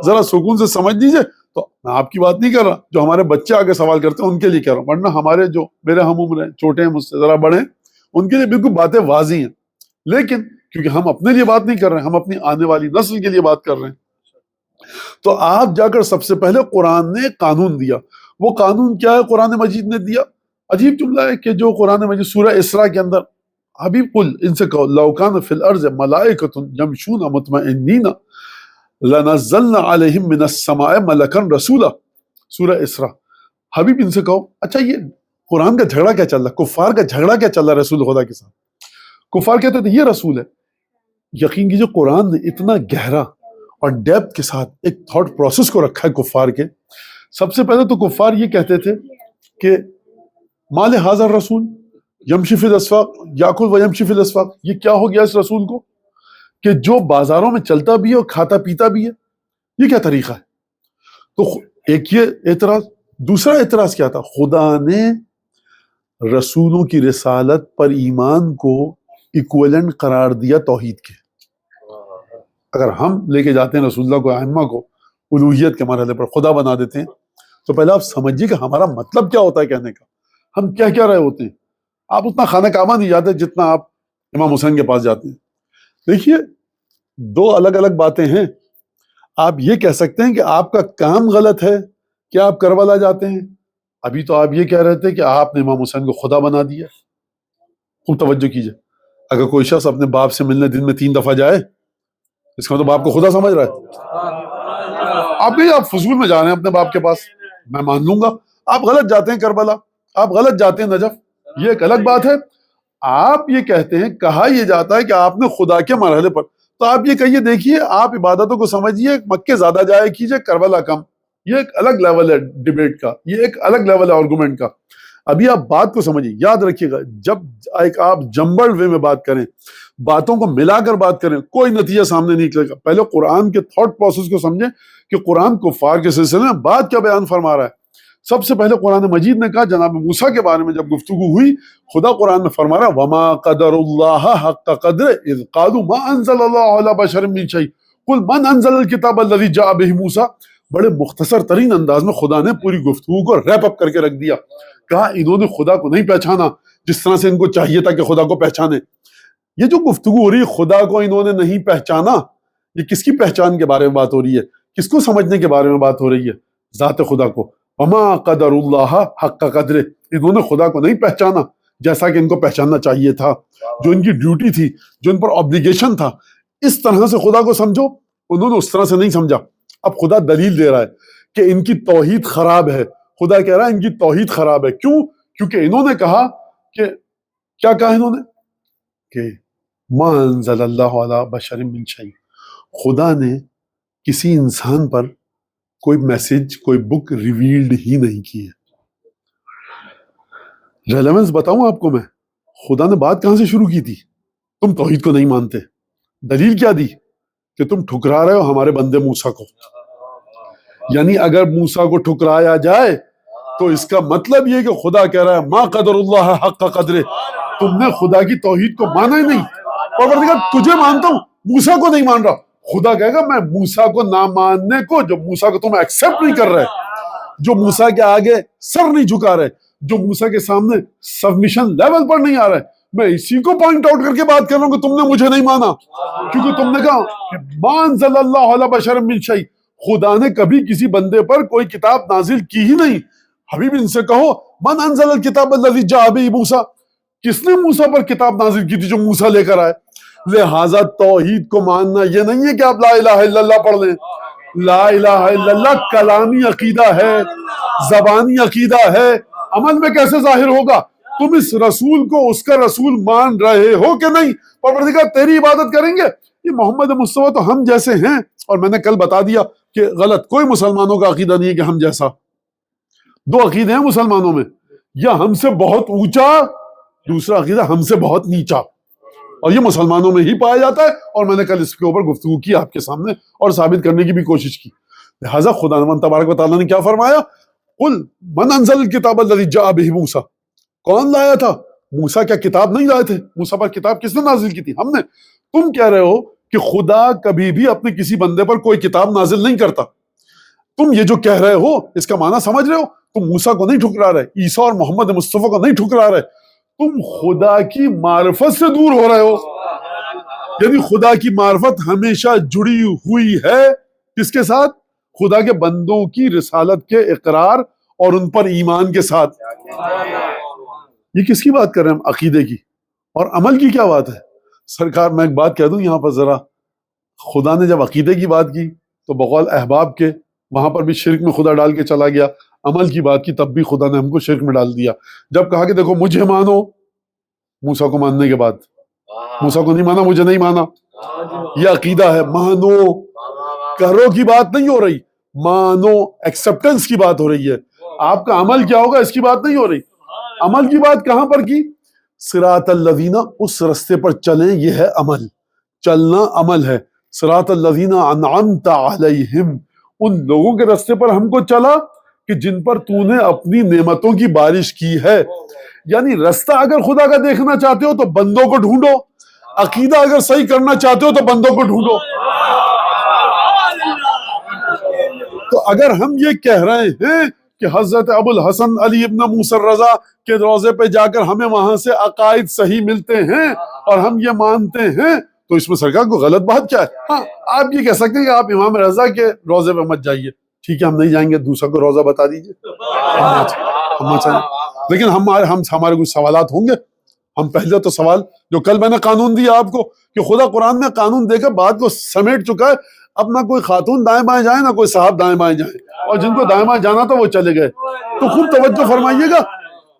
ذرا سکون سے سمجھ لیجیے۔ تو میں آپ کی بات نہیں کر رہا، جو ہمارے بچے آگے سوال کرتے ہیں ان کے لیے کہہ رہا ہوں، ورنہ ہمارے جو میرے ہم عمر ہیں، چھوٹے ہیں، مجھ سے ذرا بڑے ہیں، ان کے لیے بالکل باتیں واضح ہیں، لیکن کیونکہ ہم اپنے لیے بات نہیں کر رہے ہیں، ہم اپنی آنے والی نسل کے لیے بات کر رہے ہیں۔ تو آپ جا کر سب سے پہلے قرآن نے قانون دیا۔ وہ قانون کیا ہے قرآن مجید نے دیا؟ عجیب جملہ ہے کہ جو قرآن مجید سورہ اسراء کے اندر، حبیب قل ان سے کہو لو کان فی الارض ملائکۃ یمشون مطمئنین، لَنَزَّلْنَا عَلَيْهِمْ مِنَ السَّمَاءِ مَلَكًا رَسُولًا، سورہ اسراء۔ حبیب ان سے کہو اچھا یہ قرآن کا جھگڑا کیا چل رہا ہے، کفار کا جھگڑا کیا چل رہا ہے رسول خدا کے ساتھ؟ کفار کہتے تھے یہ رسول ہے۔ یقین کیجیے قرآن نے اتنا گہرا اور ڈیپتھ کے ساتھ ایک تھاٹ پروسیس کو رکھا ہے کفار کے۔ سب سے پہلے تو کفار یہ کہتے تھے کہ مال حاضر رسول یمشی فی الاسواق یاکل و یمشی فی الاسواق، یہ کیا ہو گیا اس رسول کو کہ جو بازاروں میں چلتا بھی ہے اور کھاتا پیتا بھی ہے، یہ کیا طریقہ ہے؟ تو ایک یہ اعتراض۔ دوسرا اعتراض کیا تھا؟ خدا نے رسولوں کی رسالت پر ایمان کو ایکویلنٹ قرار دیا توحید کے۔ اگر ہم لے کے جاتے ہیں رسول اللہ کو، ائمہ کو الوہیت کے مرحلے پر خدا بنا دیتے ہیں، تو پہلے آپ سمجھیے کہ ہمارا مطلب کیا ہوتا ہے کہنے کا، ہم کیا کیا رہے ہوتے ہیں۔ آپ اتنا خانہ کعبہ نہیں جاتے جتنا آپ امام حسین کے پاس جاتے ہیں۔ دیکھیے دو الگ الگ باتیں ہیں۔ آپ یہ کہہ سکتے ہیں کہ آپ کا کام غلط ہے کہ آپ کربلا جاتے ہیں، ابھی تو آپ یہ کہہ رہے تھے کہ آپ نے امام حسین کو خدا بنا دیا۔ خوب توجہ کیجئے، اگر کوئی شخص اپنے باپ سے ملنے دن میں 3 دفعہ جائے، اس کا مطلب باپ کو خدا سمجھ رہا ہے۔ آپ نہیں، آپ فضول میں جا رہے ہیں اپنے باپ کے پاس، میں مان لوں گا۔ آپ غلط جاتے ہیں کربلا، آپ غلط جاتے ہیں نجف، یہ ایک الگ بات ہے۔ آپ یہ کہتے ہیں، کہا یہ جاتا ہے کہ آپ نے خدا کے مرحلے پر، تو آپ یہ کہیے دیکھیے آپ عبادتوں کو سمجھیے، مکے زیادہ جایا کیجئے کربلا کم۔ یہ ایک الگ لیول ہے ڈیبیٹ کا، یہ ایک الگ لیول ہے آرگومنٹ کا۔ ابھی آپ بات کو سمجھیے، یاد رکھیے گا جب ایک آپ جمبل وے میں بات کریں، باتوں کو ملا کر بات کریں، کوئی نتیجہ سامنے نہیں نکلے گا۔ پہلے قرآن کے تھاٹ پروسیس کو سمجھیں کہ قرآن کفار کے سلسلے میں بات کیا بیان فرما رہا ہے۔ سب سے پہلے قرآن مجید نے کہا جناب موسیٰ کے بارے میں جب گفتگو ہوئی، خدا قرآن میں فرما رہا ہے وَمَا قَدَرُ اللَّهَ حَقَّ قَدْرِهِ إِذْ قَالُوا مَا أَنزَلَ اللَّهُ عَلَى بَشَرٍ مِّن شَيْءٍ قُلْ مَنْ أَنزَلَ الْكِتَابَ الَّذِي جَاءَ بِهِ موسیٰ۔ بڑے مختصر ترین انداز میں خدا نے پوری گفتگو کو ریپ اپ کر کے رکھ دیا۔ کہا انہوں نے خدا کو نہیں پہچانا جس طرح سے ان کو چاہیے تھا کہ خدا کو پہچانے۔ یہ جو گفتگو ہو رہی ہے خدا کو انہوں نے نہیں پہچانا، یہ کس کی پہچان کے بارے میں بات ہو رہی ہے؟ کس کو سمجھنے کے بارے میں بات ہو رہی ہے؟ ذات خدا کو۔ وما قدر اللہ حق قدرہ، انہوں نے خدا کو نہیں پہچانا جیسا کہ ان کو پہچاننا چاہیے تھا، جو ان کی ڈیوٹی تھی، جو ان پر آبلیگیشن تھا۔ اس طرح سے خدا کو سمجھو، انہوں نے اس طرح سے نہیں سمجھا۔ اب خدا دلیل دے رہا ہے کہ ان کی توحید خراب ہے۔ خدا کہہ رہا ہے ان کی توحید خراب ہے۔ کیوں؟ کیونکہ انہوں نے کہا کہ کیا کہا انہوں نے کہ ما انزل اللہ علی بشر من شیء، خدا نے کسی انسان پر کوئی میسج، کوئی بک ریویلڈ ہی نہیں کی ہے۔ ریلیونس بتاؤں آپ کو میں، خدا نے بات کہاں سے شروع کی تھی؟ تم توحید کو نہیں مانتے، دلیل کیا دی؟ کہ تم ٹھکرا رہے ہو ہمارے بندے موسیٰ کو۔ یعنی اگر موسیٰ کو ٹھکرایا جائے تو اس کا مطلب یہ کہ خدا کہہ رہا ہے ما قدر اللہ حق قدرہ، تم نے خدا کی توحید کو مانا ہی نہیں۔ پروردگار تجھے مانتا ہوں، موسیٰ کو نہیں مان رہا۔ خدا کہے گا میں موسیٰ کو نہ ماننے کو، جو موسیٰ کو تم ایکسیپٹ نہیں کر رہے، جو موسیٰ کے آگے سر نہیں جھکا رہے، جو موسیٰ کے سامنے سبمیشن لیول پر نہیں آ رہے، میں اسی کو پوائنٹ آؤٹ کر کے بات کر رہا ہوں کہ تم نے مجھے نہیں مانا، کیونکہ تم نے کہا کہ ما انزل اللہ علی بشر من شیء، خدا نے کبھی کسی بندے پر کوئی کتاب نازل کی ہی نہیں۔ حبیب ان سے کہو من انزل الکتاب الذی جاء بہ موسیٰ، کس نے موسیٰ پر کتاب نازل کی تھی جو موسیٰ لے کر آئے؟ لہٰذا توحید کو ماننا یہ نہیں ہے کہ آپ لا الہ الا اللہ پڑھ لیں۔ لا الہ الا اللہ کلامی عقیدہ ہے، زبانی عقیدہ ہے، عمل میں کیسے ظاہر ہوگا؟ تم اس رسول کو اس کا رسول مان رہے ہو کہ نہیں؟ پروردگار تیری عبادت کریں گے؟ یہ محمد مصطفیٰ تو ہم جیسے ہیں، اور میں نے کل بتا دیا کہ غلط، کوئی مسلمانوں کا عقیدہ نہیں ہے کہ ہم جیسا۔ دو عقیدے ہیں مسلمانوں میں، یا ہم سے بہت اونچا، دوسرا عقیدہ ہم سے بہت نیچا، اور یہ مسلمانوں میں ہی پایا جاتا ہے، اور میں نے کل اس کے اوپر گفتگو کی آپ کے سامنے اور ثابت کرنے کی بھی کوشش کی۔ لہٰذا خدا تبارک و تعالیٰ نے کیا فرمایا؟ قل من انزل الکتاب الذی جاء بہ موسیٰ، کون لایا تھا؟ موسیٰ کیا کتاب نہیں لائے تھے؟ موسیٰ پر کتاب کس نے نازل کی تھی؟ ہم نے۔ تم کہہ رہے ہو کہ خدا کبھی بھی اپنے کسی بندے پر کوئی کتاب نازل نہیں کرتا۔ تم یہ جو کہہ رہے ہو اس کا معنی سمجھ رہے ہو؟ تم موسیٰ کو نہیں ٹھکرا رہے، عیسیٰ اور محمد مصطفیٰ کو نہیں ٹھکرا رہے، تم خدا کی معرفت سے دور ہو رہے ہو۔ یعنی خدا کی معرفت ہمیشہ جڑی ہوئی ہے کس کے ساتھ؟ خدا کے بندوں کی رسالت کے اقرار اور ان پر ایمان کے ساتھ۔ یہ کس کی بات کر رہے ہیں ہم؟ عقیدے کی۔ اور عمل کی کیا بات ہے؟ سرکار میں ایک بات کہہ دوں یہاں پر ذرا، خدا نے جب عقیدے کی بات کی تو بقول احباب کے وہاں پر بھی شرک میں خدا ڈال کے چلا گیا. عمل کی بات کی تب بھی خدا نے ہم کو شرک میں ڈال دیا. جب کہا کہ دیکھو مجھے مانو، موسیٰ کو ماننے کے بعد موسیٰ کو نہیں مانا، مجھے نہیں مانا، یہ عقیدہ ہے. مانو کرو کی بات نہیں ہو رہی، مانو ایکسپٹنس کی بات ہو رہی ہے. آپ کا عمل کیا ہوگا اس کی بات نہیں ہو رہی. عمل کی بات کہاں پر کی؟ صراط الذین، اس رستے پر چلیں، یہ ہے عمل. چلنا عمل ہے. صراط الذین انعمت علیہم، ان لوگوں کے رستے پر ہم کو چلا کہ جن پر تو نے اپنی نعمتوں کی بارش کی ہے. یعنی رستہ اگر خدا کا دیکھنا چاہتے ہو تو بندوں کو ڈھونڈو، عقیدہ اگر صحیح کرنا چاہتے ہو تو بندوں کو ڈھونڈو. تو اگر ہم یہ کہہ رہے ہیں کہ حضرت ابو الحسن علی ابن موسیٰ الرضا کے روضے پہ جا کر ہمیں وہاں سے عقائد صحیح ملتے ہیں اور ہم یہ مانتے ہیں، تو اس میں سرکار کو غلط بات کیا ہے؟ ہاں آپ یہ کہہ سکتے ہیں کہ آپ امام رضا کے روضے پہ مت جائیے، ٹھیک ہے ہم نہیں جائیں گے، دوسرا کو روضہ بتا دیجیے. لیکن ہمارے کچھ سوالات ہوں گے. ہم پہلے تو سوال جو کل میں نے قانون دیا آپ کو کہ خدا قرآن میں قانون دے کر بات کو سمیٹ چکا ہے. اب نہ کوئی خاتون دائیں بائیں جائیں نہ کوئی صاحب دائیں بائیں جائیں، اور جن کو دائیں بائیں جانا تھا وہ چلے گئے. تو خوب توجہ فرمائیے گا،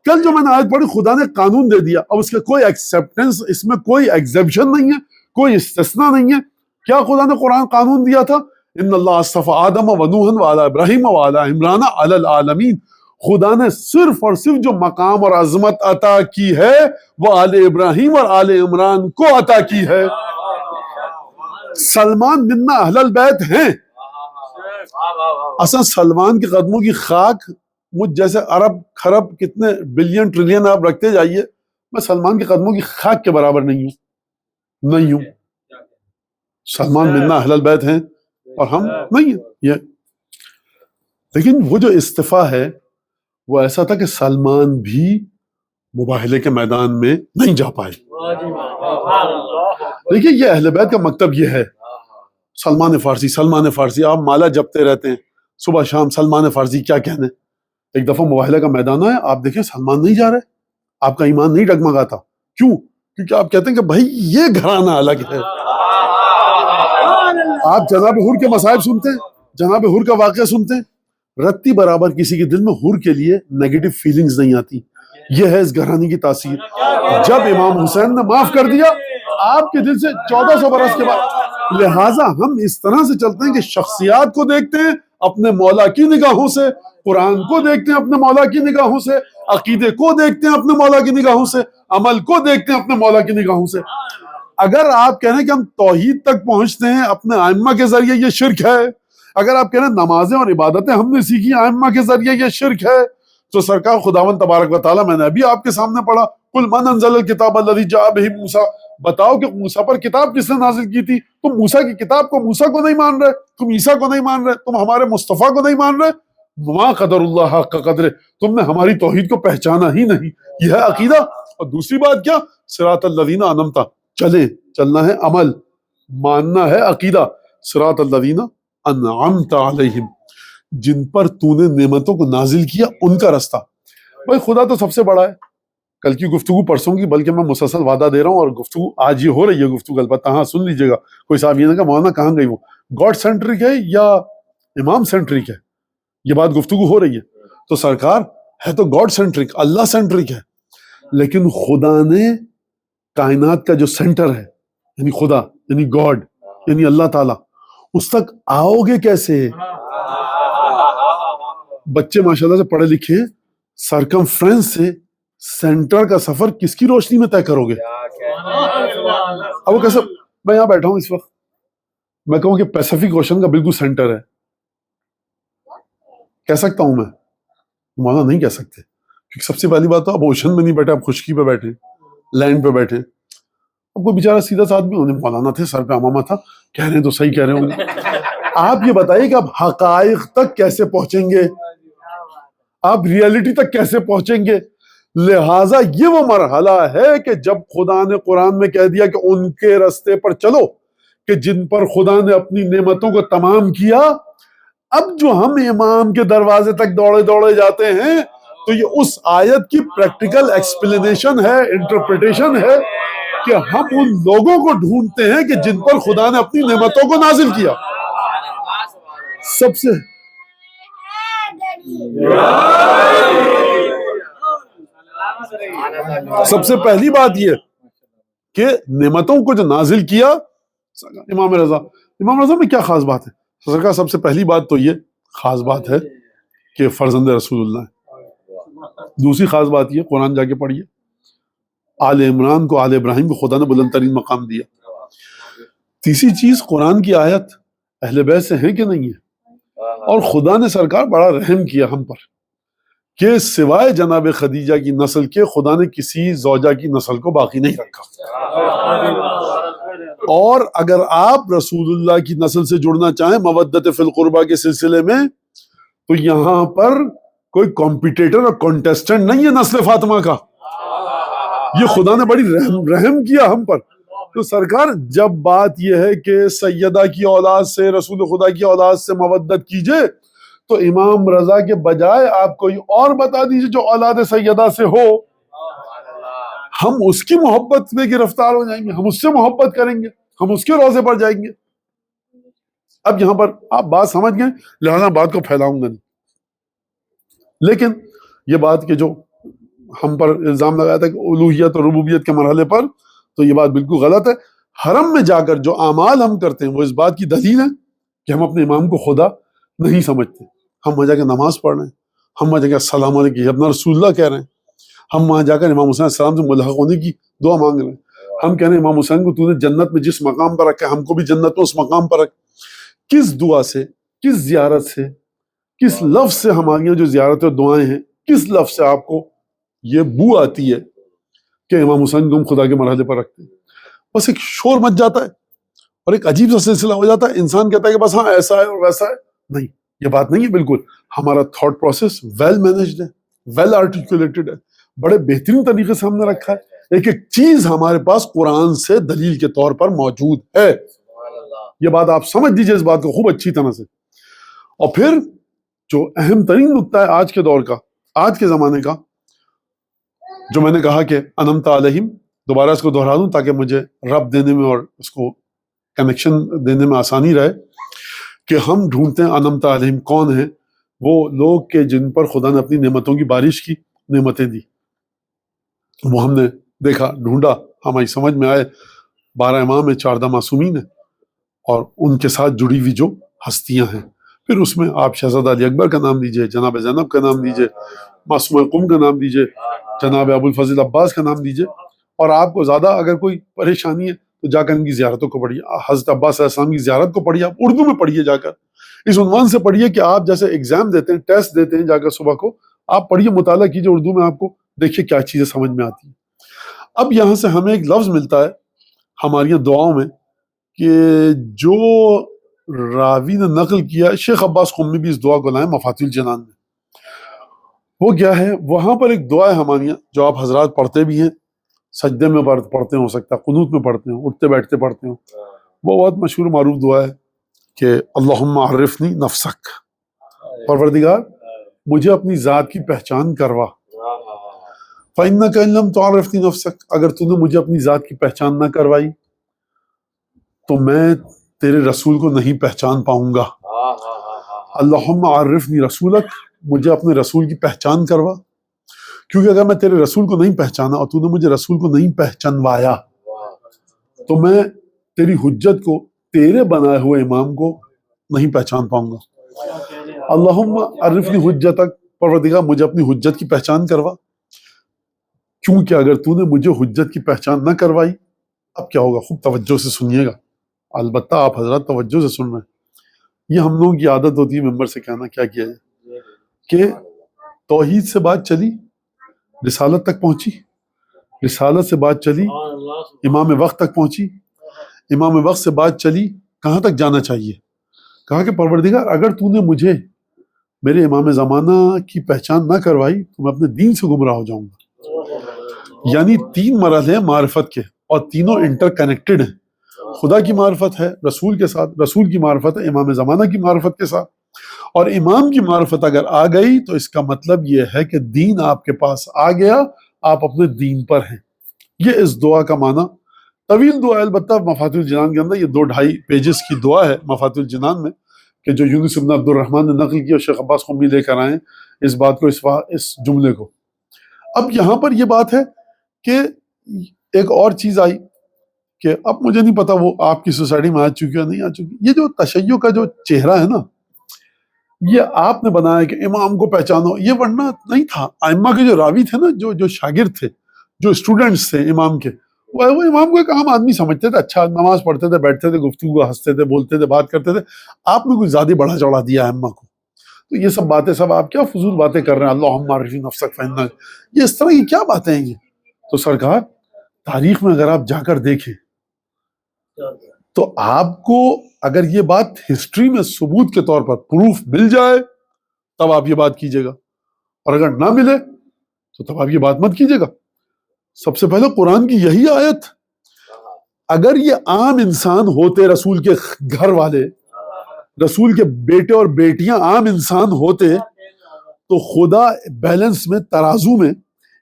کل جو میں نے آیت پڑھی خدا نے قانون دے دیا، اب اس کے کوئی ایکسیپٹنس، اس میں کوئی ایگزیپشن نہیں ہے، کوئی استثناء نہیں ہے. کیا خدا نے قرآن قانون دیا تھا؟ ان اللہ اصطفى آدم و نوح وعلی ابراہیم وعلی عمران علی العالمین. خدا نے صرف اور صرف جو مقام اور عظمت عطا کی ہے وہ آل ابراہیم اور آل عمران کو عطا کی ہے. سلمان منا اہل البیت ہیں. اصلا سلمان کے قدموں کی خاک مجھ جیسے ارب خرب کتنے بلین ٹریلین آپ رکھتے جائیے، میں سلمان کے قدموں کی خاک کے برابر نہیں ہوں. سلمان منا اہل البیت ہیں اور ہم نہیں ہیں. یہ لیکن وہ جو استفاء ہے وہ ایسا تھا کہ سلمان بھی مباہلے کے میدان میں نہیں جا پائے. دیکھیے یہ اہل بیت کا مکتب یہ ہے، سلمان فارسی آپ مالا جپتے رہتے ہیں صبح شام، سلمان فارسی کیا کہنے. ایک دفعہ مباہلے کا میدان ہے، آپ دیکھیں سلمان نہیں جا رہے، آپ کا ایمان نہیں ڈگمگاتا. کیوں؟ کیونکہ آپ کہتے ہیں کہ بھائی یہ گھرانہ الگ ہے. آپ جناب حور کے مصائب سنتے ہیں، جناب حور کا واقعہ سنتے ہیں، رتی برابر کسی کے دل میں حور کے لیے نیگیٹو فیلنگز نہیں آتی. یہ ہے اس گھرانے کی تاثیر. جب امام حسین نے معاف کر دیا آپ کے دل سے 1400 برس کے بعد. لہٰذا ہم اس طرح سے چلتے ہیں کہ شخصیات کو دیکھتے ہیں اپنے مولا کی نگاہوں سے، قرآن کو دیکھتے ہیں اپنے مولا کی نگاہوں سے، عقیدے کو دیکھتے ہیں اپنے مولا کی نگاہوں سے، عمل کو دیکھتے ہیں اپنے مولا کی نگاہوں سے. اگر آپ کہہ رہے ہیں کہ ہم توحید تک پہنچتے ہیں اپنے ائمہ کے ذریعے، یہ شرک ہے. اگر آپ کہہ رہے ہیں نمازیں اور عبادتیں ہم نے سیکھی ائمہ کے ذریعے، یہ شرک ہے. تو سرکار خداوند تبارک و تعالیٰ، میں نے ابھی آپ کے سامنے پڑھا، قل من انزل الکتاب الذی جاء بہ موسیٰ، بتاؤ کہ موسیٰ پر کتاب کس نے نازل کی تھی؟ تم موسیٰ کی کتاب کو، موسیٰ کو نہیں مان رہے، تم عیسیٰ کو نہیں مان رہے، تم ہمارے مصطفیٰ کو نہیں مان رہے. ما قدر اللہ حق قدر، تم نے ہماری توحید کو پہچانا ہی نہیں. یہ ہے عقیدہ. اور دوسری بات کیا؟ صراط الذین انعمت، چلنا ہے عمل، ماننا ہے عقیدہ. صراط الذین انعمت علیہم، جن پر تو نے نعمتوں کو نازل کیا، ان کا رستہ. بھائی خدا تو سب سے بڑا ہے. کل کی گفتگو پرسوں کی، بلکہ میں مسلسل وعدہ دے رہا ہوں، اور گفتگو آج یہ ہو رہی ہے گفتگو البتہ. ہاں سن لیجیے گا، کوئی صاحب یہ نہ کہ مولانا کہاں گئی وہ، گاڈ سینٹرک ہے یا امام سینٹرک ہے، یہ بات گفتگو ہو رہی ہے. تو سرکار ہے تو گاڈ سینٹرک، اللہ سینٹرک ہے، لیکن خدا نے کائنات کا جو سینٹر ہے، یعنی خدا، یعنی گاڈ، یعنی اللہ تعالیٰ، اس تک آؤ گے کیسے؟ بچے ماشاءاللہ سے پڑھے لکھے، سرکمفرنس سے سینٹر کا سفر کس کی روشنی میں طے کرو گے؟ اب وہ کیسے، میں یہاں بیٹھا ہوں اس وقت، میں کہوں کہ پیسیفک اوشن کا بالکل سینٹر ہے، کہہ سکتا ہوں میں؟ مولانا نہیں کہہ سکتے، کیونکہ سب سے پہلی بات تو اب اوشن میں نہیں بیٹھے، اب خشکی پہ بیٹھے، لینڈ پہ بیٹھے. اب کوئی بیچارہ سیدھا سا آدمی، انہیں مولانا تھے، سر پہ امامہ تھا، کہہ رہے ہیں تو صحیح کہہ رہے ہوں گے. آپ یہ بتائیے کہ آپ حقائق تک کیسے پہنچیں گے، آپ ریئلٹی تک کیسے پہنچیں گے؟ لہٰذا یہ وہ مرحلہ ہے کہ جب خدا نے قرآن میں کہہ دیا کہ ان کے رستے پر چلو کہ جن پر خدا نے اپنی نعمتوں کو تمام کیا. اب جو ہم امام کے دروازے تک دوڑے جاتے ہیں تو یہ اس آیت کی پریکٹیکل ایکسپلینیشن ہے، انٹرپریٹیشن ہے کہ ہم ان لوگوں کو ڈھونڈتے ہیں کہ جن پر خدا نے اپنی نعمتوں کو نازل کیا. سب سے پہلی بات یہ کہ نعمتوں کو جو نازل کیا امام رضا میں کیا خاص بات ہے؟ سرکار سب سے پہلی بات تو یہ خاص بات ہے کہ فرزند رسول اللہ ہے۔ دوسری خاص بات یہ قرآن جا کے پڑھیے، آل عمران کو، آل ابراہیم کو خدا نے بلند ترین مقام دیا۔ تیسری چیز قرآن کی آیت اہل بیت سے ہیں کہ نہیں ہے، اور خدا نے سرکار بڑا رحم کیا ہم پر کہ سوائے جناب خدیجہ کی نسل کے خدا نے کسی زوجہ کی نسل کو باقی نہیں رکھا۔ اور اگر آپ رسول اللہ کی نسل سے جڑنا چاہیں مودت فی القربہ کے سلسلے میں، تو یہاں پر کوئی کمپیٹیٹر اور کانٹیسٹنٹ نہیں ہے نسل فاطمہ کا، یہ خدا نے بڑی رحم کیا ہم پر۔ تو سرکار جب بات یہ ہے کہ سیدہ کی اولاد سے، رسول خدا کی اولاد سے مودت کیجئے، تو امام رضا کے بجائے آپ کوئی اور بتا دیجئے جو اولاد سیدہ سے ہو، ہم اس کی محبت میں گرفتار ہو جائیں گے، ہم اس سے محبت کریں گے، ہم اس کے روضے پر جائیں گے۔ اب یہاں پر آپ بات سمجھ گئے، لہذا بات کو پھیلاؤں گا نہیں، لیکن یہ بات کہ جو ہم پر الزام لگایا تھا کہ الوہیت اور ربوبیت کے مرحلے پر، تو یہ بات بالکل غلط ہے۔ حرم میں جا کر جو اعمال ہم کرتے ہیں وہ اس بات کی دلیل ہے کہ ہم اپنے امام کو خدا نہیں سمجھتے۔ ہم وہاں جا کے نماز پڑھ رہے ہیں، ہم وہاں جا کے السلام علیکم یا ابن رسول اللہ کہہ رہے ہیں، ہم وہاں جا کر امام حسین علیہ السلام سے ملحق ہونے کی دعا مانگ رہے ہیں، ہم کہہ رہے ہیں امام حسین کو تو نے جنت میں جس مقام پر رکھا ہے ہم کو بھی جنت میں اس مقام پر رکھ۔ کس دعا سے، کس زیارت سے، کس لفظ سے ہماری یہاں جو زیارت اور دعائیں ہیں، کس لفظ سے آپ کو یہ بو آتی ہے کہ امام حسین تم خدا کے مرحلے پر رکھتے ہیں؟ بس ایک شور مچ جاتا ہے اور ایک عجیب سا سلسلہ ہو جاتا ہے، انسان کہتا ہے کہ بس ہاں ایسا ہے اور ویسا ہے۔ نہیں، یہ بات نہیں ہے بالکل۔ ہمارا تھاٹ پروسیس ویل مینجڈ ہے، ویل آرٹیکولیٹڈ ہے، بڑے بہترین طریقے سے ہم نے رکھا ہے۔ ایک ایک چیز ہمارے پاس قرآن سے دلیل کے طور پر موجود ہے۔ یہ بات آپ سمجھ دیجئے اس بات کو خوب اچھی طرح سے۔ اور پھر جو اہم ترین نقطہ ہے آج کے دور کا، آج کے زمانے کا، جو میں نے کہا کہ انمتا علیہم، دوبارہ اس کو دہرا دوں تاکہ مجھے رب دینے میں اور اس کو کنیکشن دینے میں آسانی رہے، کہ ہم ڈھونڈتے ہیں انمتا علیہم کون ہیں؟ وہ لوگ کہ جن پر خدا نے اپنی نعمتوں کی بارش کی، نعمتیں دی۔ وہ ہم نے دیکھا، ڈھونڈا، ہماری سمجھ میں آئے 12 امام ہیں، 14 معصومین ہیں، اور ان کے ساتھ جڑی ہوئی جو ہستیاں ہیں۔ پھر اس میں آپ شہزادہ علی اکبر کا نام دیجئے، جناب زینب کا نام دیجئے، معصومہ قم کا نام دیجئے، جناب ابو الفضل عباس کا نام دیجئے، اور آپ کو زیادہ اگر کوئی پریشانی ہے تو جا کر ان کی زیارتوں کو پڑھیے۔ حضرت عباس علیہ السلام کی زیارت کو پڑھیے، آپ اردو میں پڑھیے، جا کر اس عنوان سے پڑھیے کہ آپ جیسے ایگزام دیتے ہیں، ٹیسٹ دیتے ہیں، جا کر صبح کو آپ پڑھیے، مطالعہ کیجیے اردو میں، آپ کو دیکھیے کیا چیزیں سمجھ میں آتی ہیں۔ اب یہاں سے ہمیں ایک لفظ ملتا ہے ہماری دعاؤں میں کہ جو راوی نے نقل کیا، شیخ عباس قمی بھی اس دعا کو لائیں مفاتیح الجنان میں۔ وہ کیا ہے؟ وہاں پر ایک دعا ہے ہماری جو آپ حضرات پڑھتے بھی ہیں، سجدے میں پڑھتے ہیں، ہو سکتا ہے قنوت میں پڑھتے ہیں، اٹھتے بیٹھتے پڑھتے ہیں۔ وہ بہت مشہور معروف دعا ہے کہ اللہم عرفنی نفسک، پروردگار مجھے اپنی ذات کی پہچان کروا۔ فإنک ان لم تعرفنی نفسک، اگر تو نے مجھے اپنی ذات کی پہچان نہ کروائی تو میں تیرے رسول کو نہیں پہچان پاؤں گا۔ اللہم عرفنی رسولک، مجھے اپنے رسول کی پہچان کروا، کیونکہ اگر میں تیرے رسول کو نہیں پہچانا اور تو نے مجھے رسول کو نہیں پہچانوایا تو میں تیری حجت کو، تیرے بنائے ہوئے امام کو نہیں پہچان پاؤں گا۔ اللہم عرفنی حجتک، پروردگار مجھے اپنی حجت کی پہچان کروا، کیونکہ اگر تو نے مجھے حجت کی پہچان نہ کروائی، اب کیا ہوگا؟ خوب توجہ سے سنیے گا، البتہ آپ حضرات توجہ سے سن رہے ہیں۔ یہ ہم لوگوں کی عادت ہوتی ہے ممبر سے کہنا، کیا کیا جائے، کہ توحید سے بات چلی، رسالت تک پہنچی، رسالت سے بات چلی امام وقت تک پہنچی، امام وقت سے بات چلی کہاں تک جانا چاہیے؟ کہا کہ پروردگار اگر تو نے مجھے میرے امام زمانہ کی پہچان نہ کروائی تو میں اپنے دین سے گمراہ ہو جاؤں گا۔ یعنی 3 مرحلے ہیں معرفت کے، اور تینوں انٹر کنیکٹڈ ہیں۔ خدا کی معرفت ہے رسول کے ساتھ، رسول کی معرفت ہے امام زمانہ کی معرفت کے ساتھ، اور امام کی معرفت اگر آ گئی تو اس کا مطلب یہ ہے کہ دین آپ کے پاس آ گیا، آپ اپنے دین پر ہیں۔ یہ اس دعا کا معنی، طویل دعا ہے البتہ، مفاتیح الجنان کے اندر یہ 2-2.5 پیجز کی دعا ہے مفاتیح الجنان میں، کہ جو یونس بن عبد الرحمن نے نقل کی اور شیخ عباس قمی لے کر آئے اس بات کو، اس جملے کو۔ اب یہاں پر یہ بات ہے کہ ایک اور چیز آئی کہ اب مجھے نہیں پتا وہ آپ کی سوسائٹی میں آ چکی ہے نہیں آ چکی، یہ جو تشیع کا جو چہرہ ہے نا، یہ آپ نے بنایا کہ امام کو پہچانو، یہ ورنہ نہیں تھا۔ ائمہ کے جو راوی تھے نا، جو شاگرد تھے، جو اسٹوڈنٹس تھے امام کے، وہ امام کو ایک عام آدمی سمجھتے تھے، اچھا نماز پڑھتے تھے، بیٹھتے تھے، گفتگو ہنستے تھے، بولتے تھے، بات کرتے تھے۔ آپ نے کچھ زیادہ بڑھا چڑھا دیا ائمہ کو، تو یہ سب باتیں سب آپ کیا فضول باتیں کر رہے ہیں؟ اللہم عرف نفسک فإنک، یہ اس طرح کی کیا باتیں ہیں یہ؟ تو سرکار تاریخ میں اگر آپ جا کر دیکھیں تو آپ کو اگر یہ بات ہسٹری میں ثبوت کے طور پر پروف مل جائے تب آپ یہ بات کیجیے گا، اور اگر نہ ملے تو تب آپ یہ بات مت کیجیے گا۔ سب سے پہلے قرآن کی یہی آیت، اگر یہ عام انسان ہوتے، رسول کے گھر والے، رسول کے بیٹے اور بیٹیاں عام انسان ہوتے تو خدا بیلنس میں، ترازو میں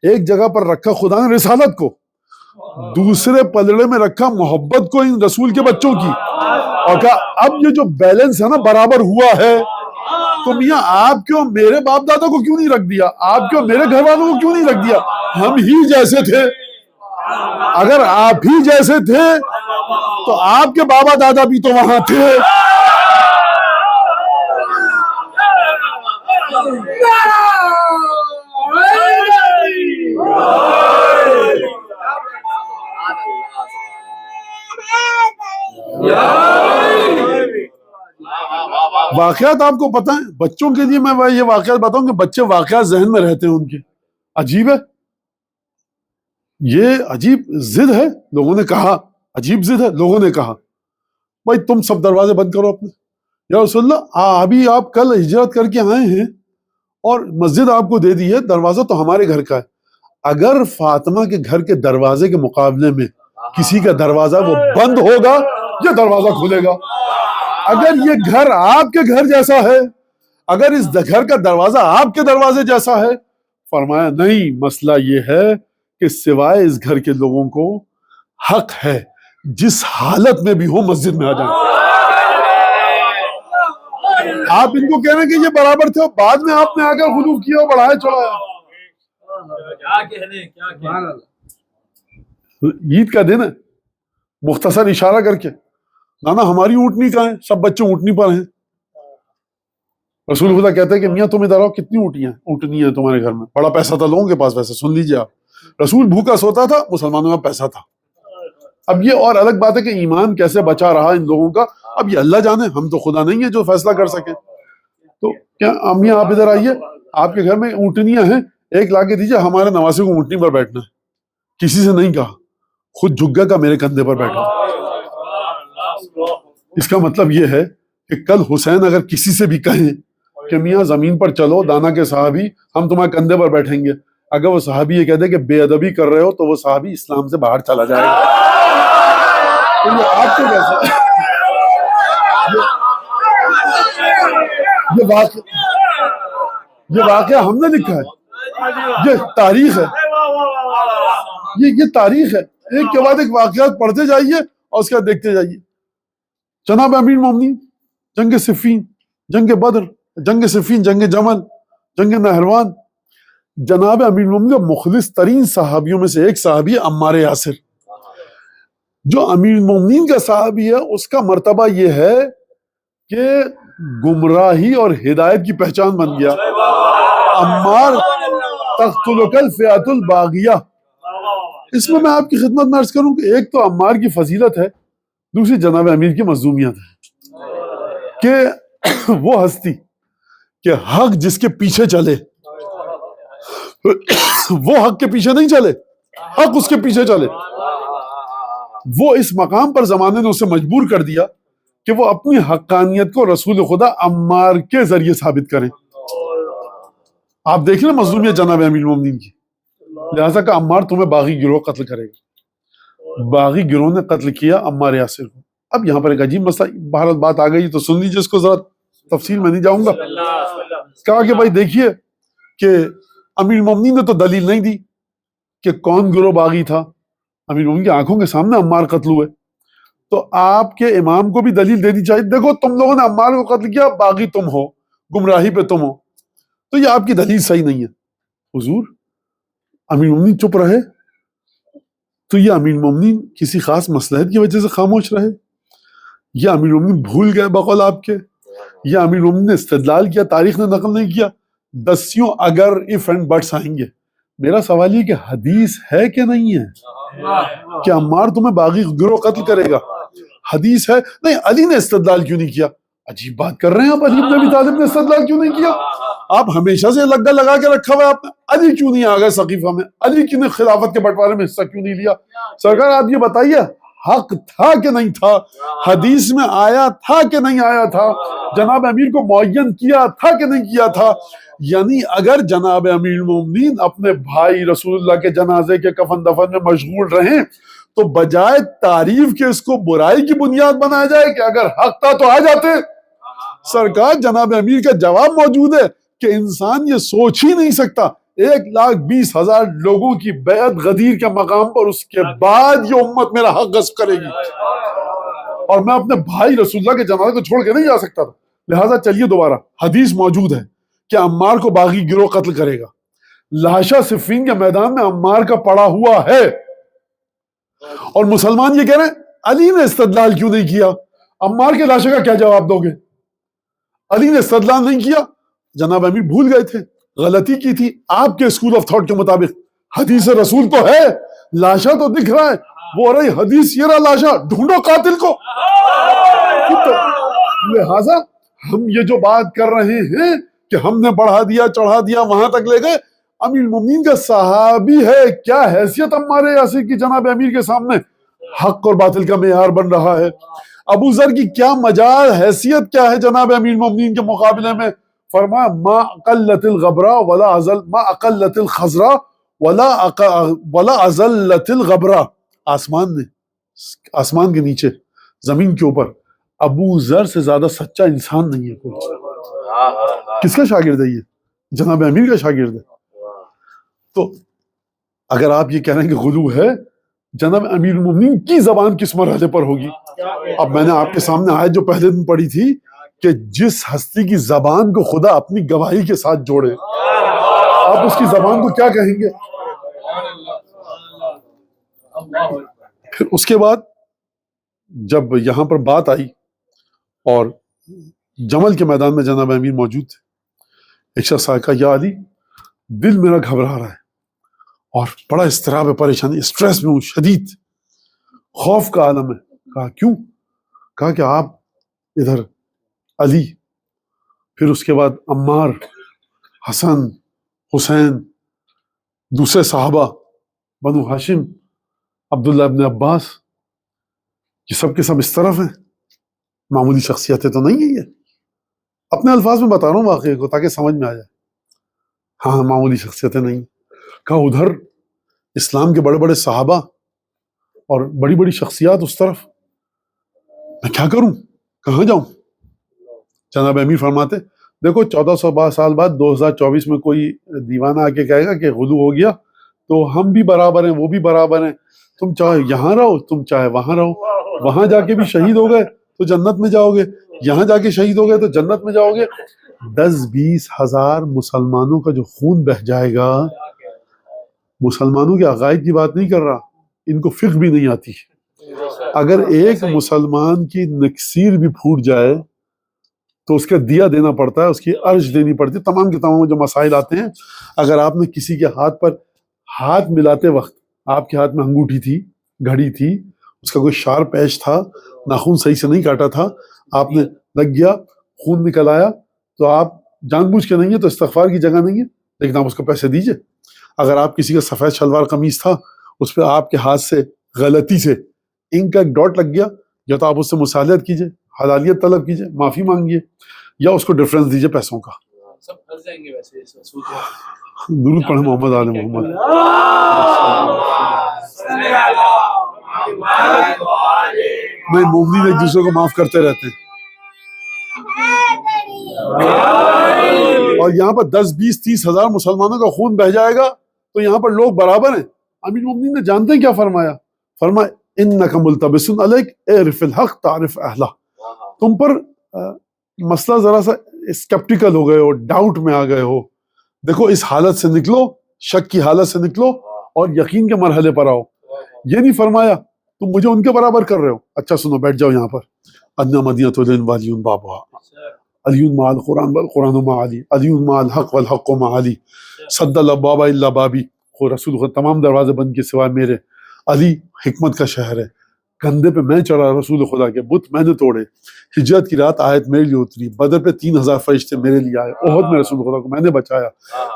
ایک جگہ پر رکھا خدا نے رسالت کو، دوسرے پلڑے میں رکھا محبت کو ان رسول کے بچوں کی، اور کہا اب یہ جو بیلنس ہے نا برابر ہوا ہے، تو میاں آپ کیوں میرے باپ دادا کو کیوں نہیں رکھ دیا؟ آپ کیوں میرے گھر والوں کو کیوں نہیں رکھ دیا؟ ہم ہی جیسے تھے۔ اگر آپ ہی جیسے تھے تو آپ کے بابا دادا بھی تو وہاں تھے۔ واقعات آپ کو پتہ ہیں، بچوں کے لیے میں یہ واقعات بتاؤں کہ بچے واقعات ذہن میں رہتے ہیں ان کے۔ عجیب ہے، یہ عجیب ضد ہے، لوگوں نے کہا عجیب ضد ہے، لوگوں نے کہا بھائی تم سب دروازے بند کرو اپنے، یا رسول اللہ ابھی آپ کل ہجرت کر کے آئے ہیں اور مسجد آپ کو دے دی ہے، دروازہ تو ہمارے گھر کا ہے، اگر فاطمہ کے گھر کے دروازے کے مقابلے میں کسی کا دروازہ وہ بند ہوگا، یہ دروازہ کھلے گا۔ اگر یہ گھر آپ کے گھر جیسا ہے، اگر اس گھر کا دروازہ آپ کے دروازے جیسا ہے، فرمایا نہیں، مسئلہ یہ ہے کہ سوائے اس گھر کے لوگوں کو حق ہے جس حالت میں بھی ہو مسجد میں آ جائیں۔ آپ ان کو کہہ رہے ہیں کہ یہ برابر تھے، اور بعد میں آپ نے آ کر غلو کیا اور بڑھایا چڑھایا۔ عید کا دن ہے، مختصر اشارہ کر کے نانا ہماری اونٹنی کہاں ہے؟ سب بچے اونٹنی پر ہیں۔ رسول خدا کہتے ہیں کہ میاں تم ادھر آؤ، کتنی اونٹنی ہیں تمہارے گھر میں؟ بڑا پیسہ تھا لوگوں کے پاس، ویسے سن لیجیے آپ، رسول بھوکا سوتا تھا، مسلمانوں میں پیسہ تھا۔ اب یہ اور الگ بات ہے کہ ایمان کیسے بچا رہا ان لوگوں کا، اب یہ اللہ جانے، ہم تو خدا نہیں ہے جو فیصلہ کر سکیں۔ تو کیا امیاں آپ ادھر آئیے، آپ کے گھر میں اونٹنیاں ہیں، ایک لا کے دیجیے، ہمارے نواسے کو اونٹنی پر بیٹھنا ہے۔ کسی سے نہیں کہا، خود جھک گیا کہ میرے کندھے پر بیٹھا۔ اس کا مطلب یہ ہے کہ کل حسین اگر کسی سے بھی کہیں کہ میاں زمین پر چلو، دانا کے صحابی، ہم تمہارے کندھے پر بیٹھیں گے، اگر وہ صحابی یہ کہتے کہ بے ادبی کر رہے ہو تو وہ صحابی اسلام سے باہر چلا جائے گا۔ تو یہ آپ کو کیسا یہ واقعہ ہم نے لکھا ہے، یہ تاریخ ہے، یہ تاریخ ہے۔ ایک کے بعد ایک واقعات پڑھتے جائیے اور اس کے بعد دیکھتے جائیے۔ جناب امیر المومنین، جنگ صفین، جنگ بدر، جنگ صفین، جنگ جمل، جنگ نہروان، جناب امیر المومنین کے مخلص ترین صحابیوں میں سے ایک صحابی ہے عمار یاسر۔ جو امیر المومنین کا صحابی ہے اس کا مرتبہ یہ ہے کہ گمراہی اور ہدایت کی پہچان بن گیا۔ عمار تقتلک الفئۃ الباغیہ۔ اس میں آپ کی خدمت میں عرض کروں کہ ایک تو عمار کی فضیلت ہے، دوسری جناب امیر کی مظلومیت ہے کہ وہ ہستی کہ حق جس کے پیچھے چلے وہ حق کے پیچھے نہیں چلے، حق اس کے پیچھے چلے۔ وہ اس مقام پر زمانے نے اسے مجبور کر دیا کہ وہ اپنی حقانیت کو رسول خدا عمار کے ذریعے ثابت کریں۔ آپ دیکھ لیں مظلومیت جناب امیر المومنین کی، لہذا کہ عمار تمہیں باغی گروہ قتل کرے گا۔ باغی گروہ نے قتل کیا عمار یاسر کو۔ اب یہاں پر ایک عجیب مسئلہ، بہرحال بات آ گئی تو سن لیجیے اس کو، ذرا تفصیل میں نہیں جاؤں گا۔ کہا کہ بھائی دیکھیے کہ امیر المومنین نے تو دلیل نہیں دی کہ کون گروہ باغی تھا، امیر المومنین کی آنکھوں کے سامنے عمار قتل ہوئے، تو آپ کے امام کو بھی دلیل دینی چاہیے. دیکھو تم لوگوں نے عمار کو قتل کیا، باغی تم ہو، گمراہی پہ تم ہو، تو یہ آپ کی دلیل صحیح نہیں ہے. حضور امیر المومنین چپ رہے تو یہ امیر المومنین کسی خاص مصلحت کی وجہ سے خاموش رہے؟ یہ امیر المومنین بھول گئے بقول آپ کے؟ یہ امیر المومنین نے استدلال کیا، تاریخ نے نقل نہیں کیا؟ دسیوں اگر اف اینڈ بٹس آئیں گے. میرا سوال یہ کہ حدیث ہے کہ نہیں ہے کہ عمار تمہیں باغی گروہ قتل کرے گا؟ حدیث ہے. نہیں علی نے استدلال کیوں نہیں کیا؟ عجیب بات کر رہے ہیں آپ، علی بن ابی طالب نے استدلال کیوں نہیں کیا؟ آپ ہمیشہ سے لگا لگا کے رکھا ہوا ہے آپ نے. علی کیوں نہیں آ گئے سقیفہ میں؟ علی کیوں نے خلافت کے بٹوارے میں حصہ کیوں نہیں لیا؟ سرکار آپ یہ بتائیے حق تھا کہ نہیں تھا؟ حدیث میں آیا تھا کہ نہیں آیا تھا؟ جناب امیر کو معین کیا تھا کہ نہیں کیا تھا؟ یعنی اگر جناب امیر المومنین اپنے بھائی رسول اللہ کے جنازے کے کفن دفن میں مشغول رہیں تو بجائے تعریف کے اس کو برائی کی بنیاد بنایا جائے کہ اگر حق تھا تو آ جاتے. سرکار جناب امیر کا جواب موجود ہے کہ انسان یہ سوچ ہی نہیں سکتا 1,20,000 لوگوں کی بیعت غدیر کے مقام پر اس کے بعد یہ امت میرا حق غصب کرے گی اور میں اپنے بھائی رسول اللہ کے جنازے کو چھوڑ کے نہیں جا سکتا تھا. لہٰذا چلیے دوبارہ حدیث موجود ہے کہ عمار کو باغی گروہ قتل کرے گا. لاشا صفین کے میدان میں عمار کا پڑا ہوا ہے اور مسلمان یہ کہہ رہے ہیں علی نے استدلال کیوں نہیں کیا؟ عمار کے لاشے کا کیا جواب دو گے؟ علی نے استدلال نہیں کیا. جناب امیر بھول گئے تھے، غلطی کی تھی. آپ کے اسکول آف تھاٹ کے مطابق حدیث رسول تو ہے، لاشا تو دکھ رہا ہے، وہ رہی حدیث یہ رہا لاشا، ڈھونڈو قاتل کو. لہذا ہم یہ جو بات کر رہے ہیں کہ ہم نے بڑھا دیا چڑھا دیا وہاں تک لے گئے، امیر المومنین کا صحابی ہے، کیا حیثیت عمار یاسر کی جناب امیر کے سامنے حق اور باطل کا معیار بن رہا ہے. ابو ذر کی کیا مجال حیثیت کیا ہے جناب امیر المومنین کے مقابلے میں؟ فرمایا ما اقلت الغبرا ولا ازل ما اقلت الخضرا ولا ازلت الغبرا. آسمان کے نیچے زمین کے اوپر ابو ذر سے زیادہ سچا انسان نہیں ہے کوئی. کس کا شاگرد ہے یہ؟ جناب امیر کا شاگرد ہے. تو اگر آپ یہ کہہ رہے ہیں کہ غلو ہے، جناب امیر المومنین کی زبان کس مرحلے پر ہوگی؟ اب میں نے آپ کے سامنے آیت جو پہلے دن پڑھی تھی کہ جس ہستی کی زبان کو خدا اپنی گواہی کے ساتھ جوڑے، آپ اس کی زبان کو کیا کہیں گے؟ پھر اس کے بعد جب یہاں پر بات آئی اور جمل کے میدان میں جناب امیر موجود تھے، ایک شخص آیا، کہا یا علی دل میرا گھبرا رہا ہے اور بڑا اضطراب ہے، پریشانی، اسٹریس میں ہوں، شدید خوف کا عالم ہے. کہا کیوں؟ کہا کہ آپ ادھر علی، پھر اس کے بعد عمار، حسن، حسین، دوسرے صحابہ، بنو ہاشم، عبداللہ ابن عباس، یہ سب کے سب اس طرف ہیں. معمولی شخصیتیں تو نہیں ہیں یہ. اپنے الفاظ میں بتا رہا ہوں واقعے کو تاکہ سمجھ میں آ جائے. ہاں معمولی شخصیتیں نہیں. کہا ادھر اسلام کے بڑے بڑے صحابہ اور بڑی بڑی شخصیات اس طرف، میں کیا کروں، کہاں جاؤں؟ جناب امیر فرماتے دیکھو 1400 سال بعد 2024 میں کوئی دیوانہ آ کے کہے گا کہ غلو ہو گیا تو ہم بھی برابر ہیں وہ بھی برابر ہیں، تم چاہے یہاں رہو تم چاہے وہاں رہو، وہاں جا کے بھی شہید ہو گئے تو جنت میں جاؤ گے، یہاں جا کے شہید ہو گئے تو جنت میں جاؤ گے. 10-20 ہزار مسلمانوں کا جو خون بہہ جائے گا، مسلمانوں کے عقائد کی بات نہیں کر رہا، ان کو فقہ بھی نہیں آتی. اگر ایک مسلمان کی نکسیر بھی پھوٹ جائے تو اس کا دیا دینا پڑتا ہے، اس کی ارج دینی پڑتی ہے. تمام کے تمام جو مسائل آتے ہیں، اگر آپ نے کسی کے ہاتھ پر ہاتھ ملاتے وقت آپ کے ہاتھ میں انگوٹھی تھی، گھڑی تھی، اس کا کوئی شارپ ایج تھا، ناخن صحیح سے نہیں کاٹا تھا، آپ نے لگ گیا، خون نکل آیا، تو آپ جان بوجھ کے نہیں ہے تو استغفار کی جگہ نہیں ہے، لیکن آپ اس کو پیسے دیجئے. اگر آپ کسی کا سفید شلوار قمیص تھا، اس پہ آپ کے ہاتھ سے غلطی سے انک کا ایک ڈاٹ لگ گیا، یا تو آپ اس سے مصالحت کیجئے، حلالیت طلب کیجئے، معافی مانگیے، یا اس کو ڈفرنس دیجئے پیسوں کا. سب پھنس جائیں گے ویسے. درود پڑھیں محمد آل محمد. نہیں، مومنین ایک دوسرے کو معاف کرتے رہتے ہیں. اور یہاں پر 10-20-30 ہزار مسلمانوں کا خون بہ جائے گا تو یہاں پر لوگ برابر ہیں. امیر المومنین نے جانتے ہیں کیا فرمایا؟ فرمایا انک ملتبس علیک اعرف الحق تعرف اہلہ. تم پر مسئلہ ذرا سا اسکیپٹیکل ہو گئے ہو، ڈاؤٹ میں آ گئے ہو. دیکھو اس حالت سے نکلو، شک کی حالت سے نکلو اور یقین کے مرحلے پر آؤ. یہ نہیں فرمایا تم مجھے ان کے برابر کر رہے ہو، اچھا سنو بیٹھ جاؤ یہاں پر. ادنا مدینۃ والی بابا علی مع القرآن والقرآن مع علی، علی مع الحق والحق مع علی، صد الابواب الا بابی. رسول خدا تمام دروازے بند کے سوائے میرے. علی حکمت کا شہر ہے، کندھے پہ میں چڑھا رسول خدا کے، بت میں نے توڑے. ہجرت کی رات آیت میرے لیے اتری، بدر پہ 3000 فرشتے میرے لیے آئے، احد میں رسول خدا کو میں نے بچایا.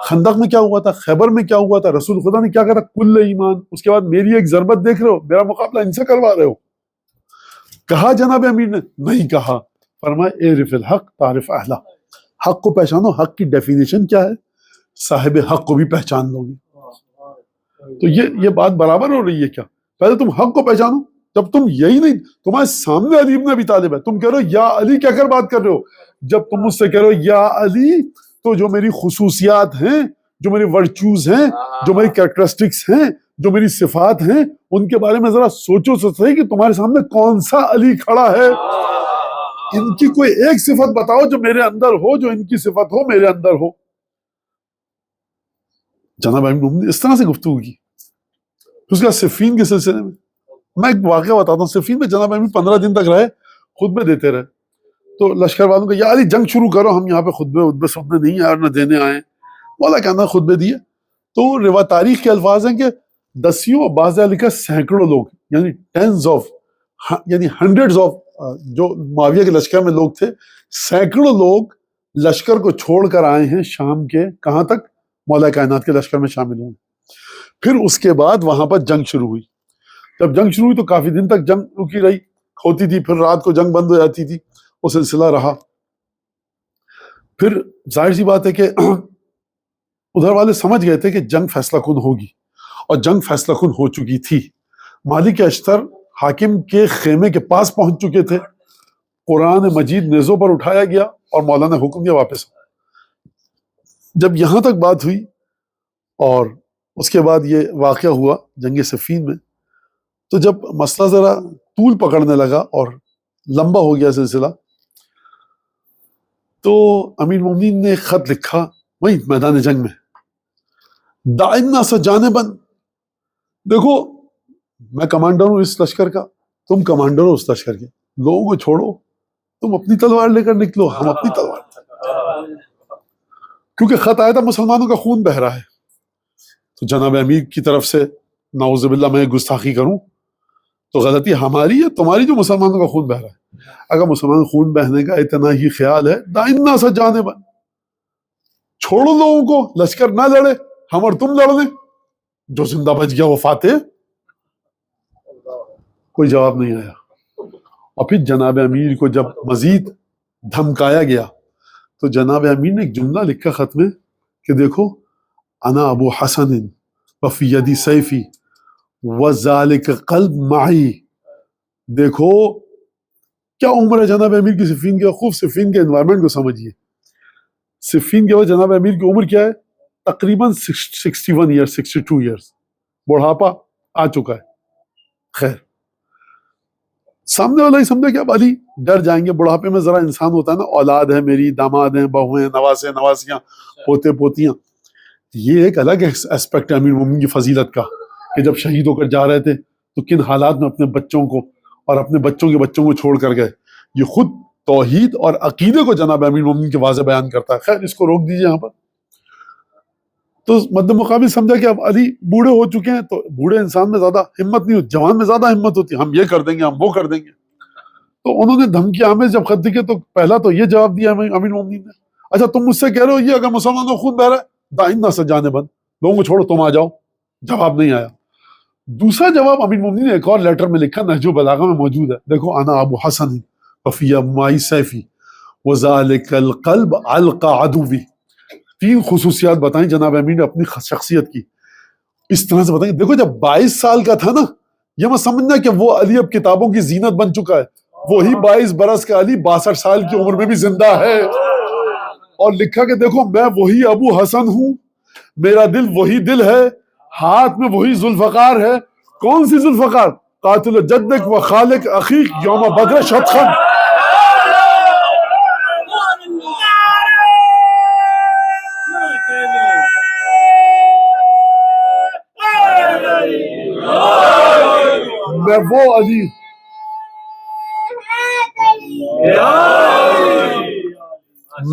خندق میں کیا ہوا تھا، خیبر میں کیا ہوا تھا، رسول خدا نے کیا کہا تھا، کل ایمان. اس کے بعد میری ایک ضربت دیکھ رہے ہو، میرا مقابلہ ان سے کروا رہے ہو. کہا جناب امیر نے؟ نہیں کہا. فرمایا اعرف الحق تعرف اہلہ، حق کو پہچانو. حق کی ڈیفینیشن کیا ہے؟ صاحب حق کو بھی پہچان لو گے. تو یہ بات برابر ہو رہی ہے کیا؟ پہلے تم حق کو پہچانو. جب تم یہی نہیں، تمہارے سامنے علی ابن ابی طالب ہے، تم کہہ رہے ہو یا علی کہہ کر بات کر رہے ہو. جب تم مجھ سے کہہ رہے ہو یا علی، تو جو میری خصوصیات ہیں، جو میری ورچوز ہیں، جو میری کیریکٹرسٹکس ہیں، جو میری صفات ہیں، ان کے بارے میں ذرا سوچو تو صحیح کہ تمہارے سامنے کون سا علی کھڑا ہے. ان کی کوئی ایک صفت بتاؤ جو میرے اندر ہو، جو ان کی صفت ہو میرے اندر ہو. جناب امیر نے اس طرح سے گفتگو کی. اس کا صفین کے سلسلے میں ایک واقعہ بتاتا ہوں. صفین میں جناب امیر 15 دن تک رہے، خطبے دیتے رہے. تو لشکر والوں کو یا علی جنگ شروع کرو، ہم یہاں پہ خطبے سننے نہیں آئے اور نہ دینے آئے. مولا کے اندر خطبے دیے. تو تاریخ کے الفاظ ہیں کہ دسیوں، بعض لکھا سینکڑوں لوگ، یعنی ہنڈریڈز آف جو معاویہ کے لشکر میں لوگ تھے، سینکڑوں لوگ لشکر کو چھوڑ کر آئے ہیں شام کے. کہاں تک؟ مولا کائنات کے لشکر میں شامل ہوئے. پھر اس کے بعد وہاں پر جنگ شروع ہوئی. جب جنگ شروع ہوئی تو کافی دن تک جنگ رکی رہی ہوتی تھی، پھر رات کو جنگ بند ہو جاتی تھی. وہ سلسلہ رہا. پھر ظاہر سی بات ہے کہ ادھر والے سمجھ گئے تھے کہ جنگ فیصلہ کن ہوگی، اور جنگ فیصلہ کن ہو چکی تھی. مالک اشتر حاکم کے خیمے کے پاس پہنچ چکے تھے. قرآن مجید نیزوں پر اٹھایا گیا اور مولا نے حکم دیا واپس. جب یہاں تک بات ہوئی اور اس کے بعد یہ واقعہ ہوا جنگ صفین میں، تو جب مسئلہ ذرا طول پکڑنے لگا اور لمبا ہو گیا سلسلہ، تو امیر مومنین نے ایک خط لکھا وہی میدان جنگ میں، دع الناس جانبا. دیکھو میں کمانڈر ہوں اس لشکر کا، تم کمانڈر ہو اس لشکر کے، لوگوں کو چھوڑو، تم اپنی تلوار لے کر نکلو، ہم اپنی تلوار. کیونکہ خط آیا تھا مسلمانوں کا خون بہہ رہا ہے. تو جناب امیر کی طرف سے نعوذ باللہ میں گستاخی کروں تو غلطی ہماری ہے تمہاری جو مسلمانوں کا خون بہہ رہا ہے. اگر مسلمان خون بہنے کا اتنا ہی خیال ہے، دع الناس جانبا، چھوڑو لوگوں کو، لشکر نہ لڑے، ہم اور تم لڑ لیں، جو زندہ بچ گیا وہ فاتح. کوئی جواب نہیں آیا. اور پھر جناب امیر کو جب مزید دھمکایا گیا تو جناب امیر نے ایک جملہ لکھا خط میں کہ دیکھو انا ابو حسن وفی یدی سیفی وذالک قلب معی. دیکھو کیا عمر ہے جناب امیر کی صفین کے. خوب صفین کے انوائرمنٹ کو سمجھیے. صفین کے بعد جناب امیر کی عمر کیا ہے؟ تقریباً 61 ایئر 62 ایئرس. بڑھاپا آ چکا ہے. خیر سامنے والا ہی سمجھا کہ اب علی ڈر جائیں گے. بڑھاپے میں ذرا انسان ہوتا ہے نا، اولاد ہے میری، داماد ہیں، بہو ہیں، نواسے نواسیاں، پوتے پوتیاں. یہ ایک الگ اسپیکٹ ہے امیر مومنین کی فضیلت کا کہ جب شہید ہو کر جا رہے تھے تو کن حالات میں اپنے بچوں کو اور اپنے بچوں کے بچوں کو چھوڑ کر گئے. یہ خود توحید اور عقیدے کو جناب امیر مومنین کے واضح بیان کرتا ہے. خیر اس کو روک دیجیے یہاں پر. تو مد مقابل سمجھا کہ اب علی بوڑھے ہو چکے ہیں، تو بوڑھے انسان میں زیادہ ہمت نہیں ہوتی، جوان میں زیادہ ہمت ہوتی ہے، ہم یہ کر دیں گے، ہم وہ کر دیں گے. تو انہوں نے دھمکی آمیز جب خط لکھے تو پہلا تو یہ جواب دیا امیر مومنین نے، اچھا تم مجھ سے کہہ رہے ہو یہ اگر مسلمانوں خون بہ رہا ہے دع الناس جانبا، لوگوں کو چھوڑو تم آ جاؤ. جواب نہیں آیا. دوسرا جواب امیر مومنین نے ایک اور لیٹر میں لکھا، نہج البلاغہ میں موجود ہے. دیکھو انا ابو حسن وفی معی سیفی وذالک القلب علقى عدوی. 3 خصوصیات بتائیں جناب امیر نے اپنی شخصیت کی. اس طرح سے بتائیں. دیکھو جب 22 سال کا تھا نا، یہ مت سمجھنا کہ وہ علی اب کتابوں کی زینت بن چکا ہے. وہی 22 برس کا علی 62 سال کی عمر میں بھی زندہ ہے. اور لکھا کہ دیکھو میں وہی ابو حسن ہوں، میرا دل وہی دل ہے، ہاتھ میں وہی ذوالفقار ہے. کون سی ذوالفقار؟ قاتل جدک و خالق اخیق یوم بدر شدخن. میں وہ علی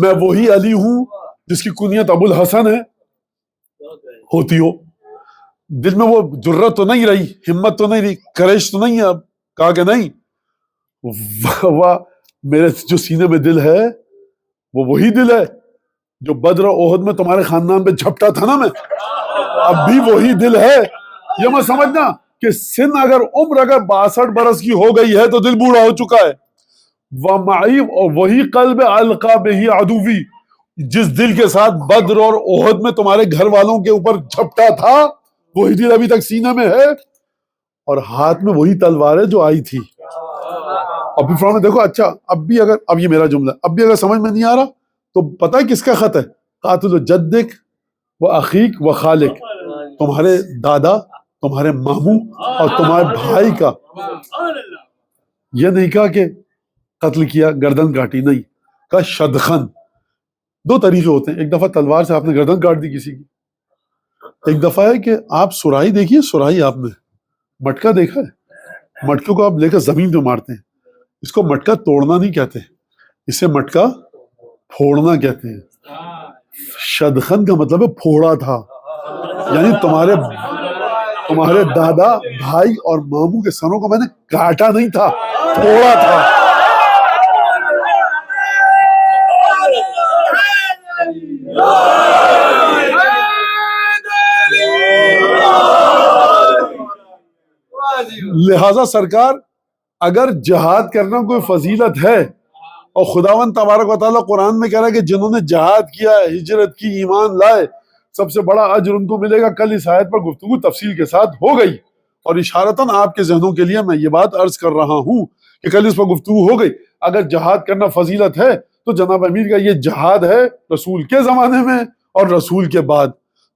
میں وہی علی ہوں جس کی کنیت ابو الحسن ہے. ہوتی ہو دل میں وہ جرت تو نہیں رہی, ہمت تو نہیں رہی, کریش تو نہیں ہے, اب کہا کہ نہیں, واہ میرے جو سینے میں دل ہے وہ وہی دل ہے جو بدر و احد میں تمہارے خاندان پہ جھپٹا تھا نا, میں اب بھی وہی دل ہے. یہ میں سمجھنا کہ سن اگر عمر اگر 62 برس کی ہو گئی ہے تو دل بوڑھا ہو چکا ہے. وَمَعِيب, اور وہی قلب القا بہی عدوی, جس دل کے ساتھ بدر اور احد میں تمہارے گھر والوں کے اوپر جھپٹا تھا وہی دل ابھی تک سینہ میں ہے, اور ہاتھ میں وہی تلوار ہے جو آئی تھی. اور پھر فرعون نے دیکھو اچھا اب بھی اگر, اب یہ میرا جملہ, اب بھی اگر سمجھ میں نہیں آ رہا تو پتہ ہے کس کا خط ہے؟ قاتل جدک و اخیق و خالق, تمہارے دادا, تمہارے ماموں اور تمہارے بھائی کا. یہ نہیں کہا کہ قتل کیا, گردن کاٹی, نہیں کہا شدخن. دو طریقے ہوتے ہیں, ایک دفعہ تلوار سے آپ نے گردن کاٹ دی کسی کی, ایک دفعہ ہے کہ آپ سراہی دیکھیے, سراہی آپ نے مٹکا دیکھا ہے, مٹکے کو آپ لے کر زمین پہ مارتے ہیں, اس کو مٹکا توڑنا نہیں کہتے, اسے مٹکا پھوڑنا کہتے ہیں. شدخن کا مطلب ہے پھوڑا تھا, یعنی تمہارے دادا, بھائی اور ماموں کے سروں کو میں نے کاٹا نہیں تھا, پھوڑا تھا. لہذا سرکار اگر جہاد کرنا کوئی فضیلت ہے, اور خداوند تبارک و تعالیٰ قرآن میں کہہ رہا ہے کہ جنہوں نے جہاد کیا ہے, ہجرت کی, ایمان لائے, سب سے بڑا اجر ان کو ملے گا. کل اس آیت پر گفتگو تفصیل کے ساتھ ہو گئی, اور اشارتاً آپ کے ذہنوں کے لیے میں یہ بات عرض کر رہا ہوں کہ کل اس پر گفتگو ہو گئی. اگر جہاد کرنا فضیلت ہے تو جناب امیر کا یہ جہاد ہے رسول کے زمانے میں اور رسول کے بعد,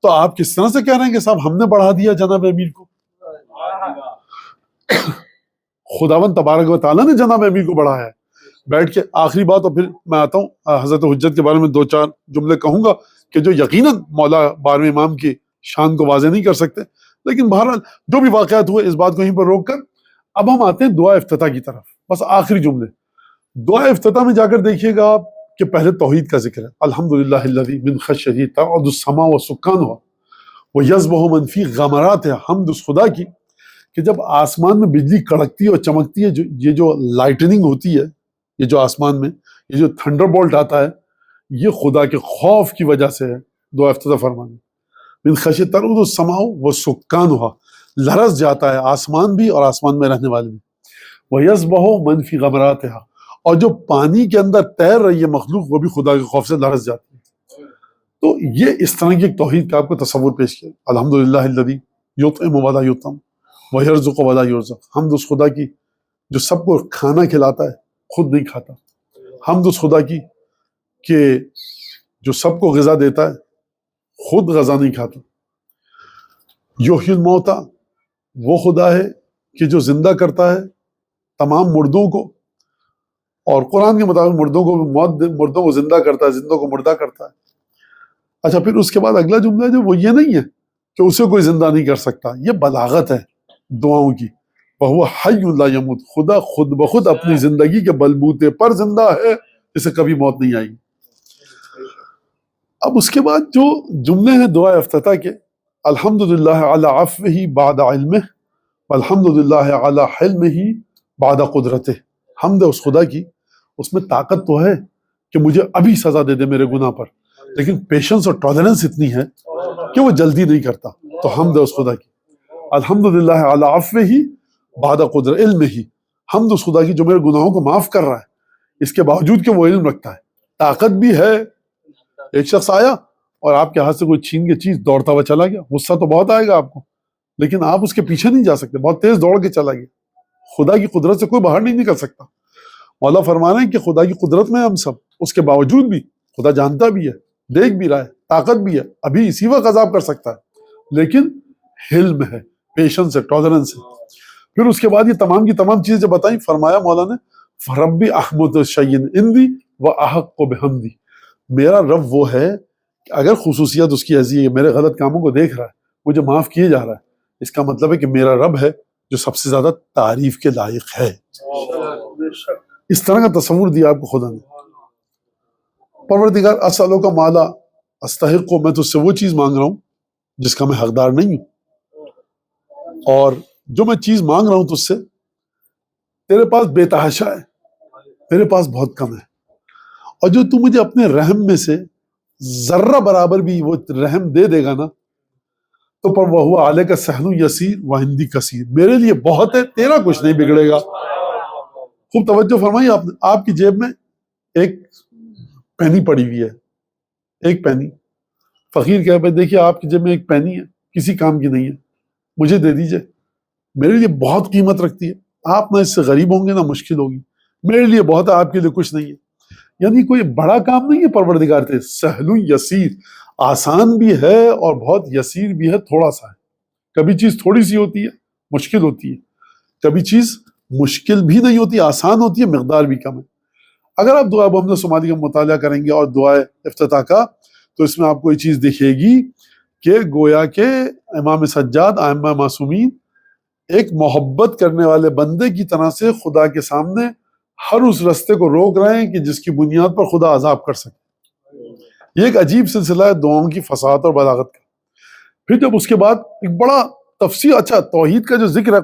تو آپ کس طرح سے کہہ رہے ہیں کہ صاحب ہم نے بڑھا دیا جناب امیر کو؟ خداوند تبارک و تعالیٰ نے جناب امیر کو بڑھایا ہے. بیٹھ کے آخری بات, اور پھر میں آتا ہوں حضرت حجت کے بارے میں 2-4 جملے کہوں گا کہ جو یقیناً مولا 12ویں امام کی شان کو واضح نہیں کر سکتے, لیکن بہرحال جو بھی واقعات ہوئے اس بات کو یہیں پر روک کر اب ہم آتے ہیں دعا افتتاح کی طرف. بس آخری جملے دعا افتتاح میں جا کر دیکھیے گا آپ کہ پہلے توحید کا ذکر ہے. الحمدللہ الذی من خشیتہ ترعد السماء وسکانها ویصبح من فی غمراتها. حمد اس خدا کی کہ جب آسمان میں بجلی کڑکتی ہے اور چمکتی ہے, یہ جو لائٹننگ ہوتی ہے, یہ جو آسمان میں یہ جو تھنڈر بولٹ آتا ہے, یہ خدا کے خوف کی وجہ سے ہے. دعا افتتاح فرمانے من خشیتہ ترعد السماء وسکانها, لرز جاتا ہے آسمان بھی اور آسمان میں رہنے والے بھی. ویصبح من فی غمراتها, اور جو پانی کے اندر تیر رہی ہے مخلوق وہ بھی خدا کے خوف سے لرز جاتی ہے. تو یہ اس طرح کی ایک توحید کا آپ کو تصور پیش کیا. الحمدللہ الذی یطعم ولا یطعم ویرزق ولا یرزق. حمد اس خدا کی جو سب کو کھانا کھلاتا ہے خود نہیں کھاتا. حمد اس خدا کی کہ جو سب کو غذا دیتا ہے خود غذا نہیں کھاتا. یحیی الموتیٰ, وہ خدا ہے کہ جو زندہ کرتا ہے تمام مردوں کو, اور قرآن کے مطابق مردوں کو موت, مردوں کو زندہ کرتا ہے, زندوں کو مردہ کرتا ہے. اچھا پھر اس کے بعد اگلا جملہ ہے جو وہ یہ نہیں ہے کہ اسے کوئی زندہ نہیں کر سکتا, یہ بلاغت ہے دعاؤں کی. وَهُوَ حَيٌّ لَا يَمُوتُ, خدا خود بخود اپنی زندگی کے بلبوتے پر زندہ ہے, جسے کبھی موت نہیں آئی. اب اس کے بعد جو جملے ہیں دعا افتتاح کے, الحمدللہ علی عفوہ بعد علمہ والحمدللہ علی حلمہ بعد قدرتہ. حمد ہے اس خدا کی, اس میں طاقت تو ہے کہ مجھے ابھی سزا دے دے میرے گناہ پر, لیکن پیشنس اور ٹالرنس اتنی ہے کہ وہ جلدی نہیں کرتا. تو حمد ہے اس خدا کی. الحمدللہ علی عفوہ بعد قدرت علمہ, حمد اس خدا کی جو میرے گناہوں کو معاف کر رہا ہے اس کے باوجود کہ وہ علم رکھتا ہے, طاقت بھی ہے. ایک شخص آیا اور آپ کے ہاتھ سے کوئی چھین کے چیز دوڑتا ہوا چلا گیا, غصہ تو بہت آئے گا آپ کو, لیکن آپ اس کے پیچھے نہیں جا سکتے, بہت تیز دوڑ کے چلا گیا. خدا کی قدرت سے کوئی باہر نہیں نکل سکتا. مولا فرما رہے ہیں کہ خدا کی قدرت میں ہم سب, اس کے باوجود بھی خدا جانتا بھی ہے, دیکھ بھی رہا ہے, طاقت بھی ہے, ابھی اسی وقت عذاب کر سکتا ہے, لیکن حلم ہے, پیشنس ہے, ٹالرنس ہے. پھر اس کے بعد یہ تمام کی تمام چیزیں جب بتائیں، فرمایا مولانا فربی احمد شیئن اندی و احق بحمدی، میرا رب وہ ہے کہ اگر خصوصیت اس کی ایسی ہے میرے غلط کاموں کو دیکھ رہا ہے، مجھے معاف کیے جا رہا ہے، اس کا مطلب ہے کہ میرا رب ہے جو سب سے زیادہ تعریف کے لائق ہے۔ اس طرح کا تصور دیا آپ کو خدا نے۔ پروردگار اسالو کا مالا استحق کو، میں تجھ سے وہ چیز مانگ رہا ہوں جس کا میں حقدار نہیں ہوں، اور جو میں چیز مانگ رہا ہوں تجھ سے تیرے پاس بے تحاشا ہے، میرے پاس بہت کم ہے، اور جو تو مجھے اپنے رحم میں سے ذرہ برابر بھی وہ رحم دے دے گا نا تو پر وہ ہوا علیہ کا سہل یسیر و ہندی کثیر، میرے لیے بہت ہے، تیرا کچھ نہیں بگڑے گا۔ خوب توجہ فرمائی آپ نے، آپ کی جیب میں ایک پینی پڑی ہوئی ہے، ایک پینی، فقیر کہے بھائی دیکھیے آپ کی جیب میں ایک پینی ہے، کسی کام کی نہیں ہے، مجھے دے دیجئے، میرے لیے بہت قیمت رکھتی ہے، آپ نہ اس سے غریب ہوں گے نہ مشکل ہوگی، میرے لیے بہت ہے، آپ کے لیے کچھ نہیں ہے۔ یعنی کوئی بڑا کام نہیں ہے پروردگار تھے، سہل یسیر، آسان بھی ہے اور بہت یسیر بھی ہے، تھوڑا سا ہے۔ کبھی چیز تھوڑی سی ہوتی ہے مشکل ہوتی ہے، کبھی چیز مشکل بھی نہیں ہوتی آسان ہوتی ہے، مقدار بھی کم ہے۔ اگر آپ دعا محمد صمالی کا مطالعہ کریں گے اور دعائے افتتاح کا تو اس میں آپ کو یہ چیز دکھے گی کہ گویا کہ امام سجاد ائمہ معصومین ایک محبت کرنے والے بندے کی طرح سے خدا کے سامنے ہر اس رستے کو روک رہے ہیں کہ جس کی بنیاد پر خدا عذاب کر سکے۔ یہ ایک عجیب سلسلہ ہے دعاؤں کی فصاحت اور بلاغت کا۔ پھر جب اس کے بعد ایک بڑا تفصیل، اچھا توحید کا جو ذکر ہے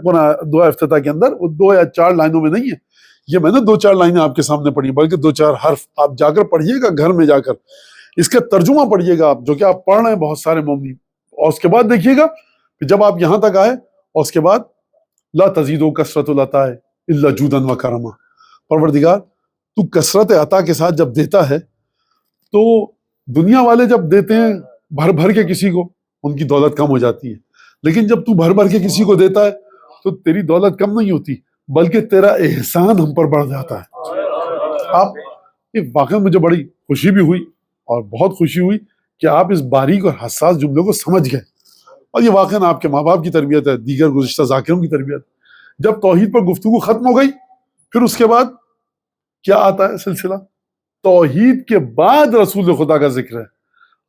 دعا افتتاح کے اندر، وہ 2 یا 4 لائنوں میں نہیں ہے، یہ میں نے 2-4 لائنیں آپ کے سامنے پڑھی، بلکہ 2-4 حرف آپ جا کر پڑھیے گا گھر میں جا کر، اس کا ترجمہ پڑھیے گا آپ، جو کہ آپ پڑھ رہے ہیں بہت سارے مومنین، اور اس کے بعد دیکھیے گا کہ جب آپ یہاں تک آئے اور اس کے بعد لا تزیدو کثرت العطاء الا جودا و کرما، پروردگار تو کثرت عطا کے ساتھ جب دیتا ہے تو دنیا والے جب دیتے ہیں بھر بھر کے کسی کو ان کی دولت کم ہو جاتی ہے، لیکن جب تو بھر بھر کے کسی کو دیتا ہے تو تیری دولت کم نہیں ہوتی بلکہ تیرا احسان ہم پر بڑھ جاتا ہے۔ آپ یہ واقعی مجھے بڑی خوشی بھی ہوئی اور بہت خوشی ہوئی کہ آپ اس باریک اور حساس جملے کو سمجھ گئے، اور یہ واقعاً آپ کے ماں باپ کی تربیت ہے، دیگر گزشتہ ذاکروں کی تربیت۔ جب توحید پر گفتگو ختم ہو گئی پھر اس کے بعد کیا آتا ہے سلسلہ؟ توحید کے بعد رسول خدا کا ذکر ہے۔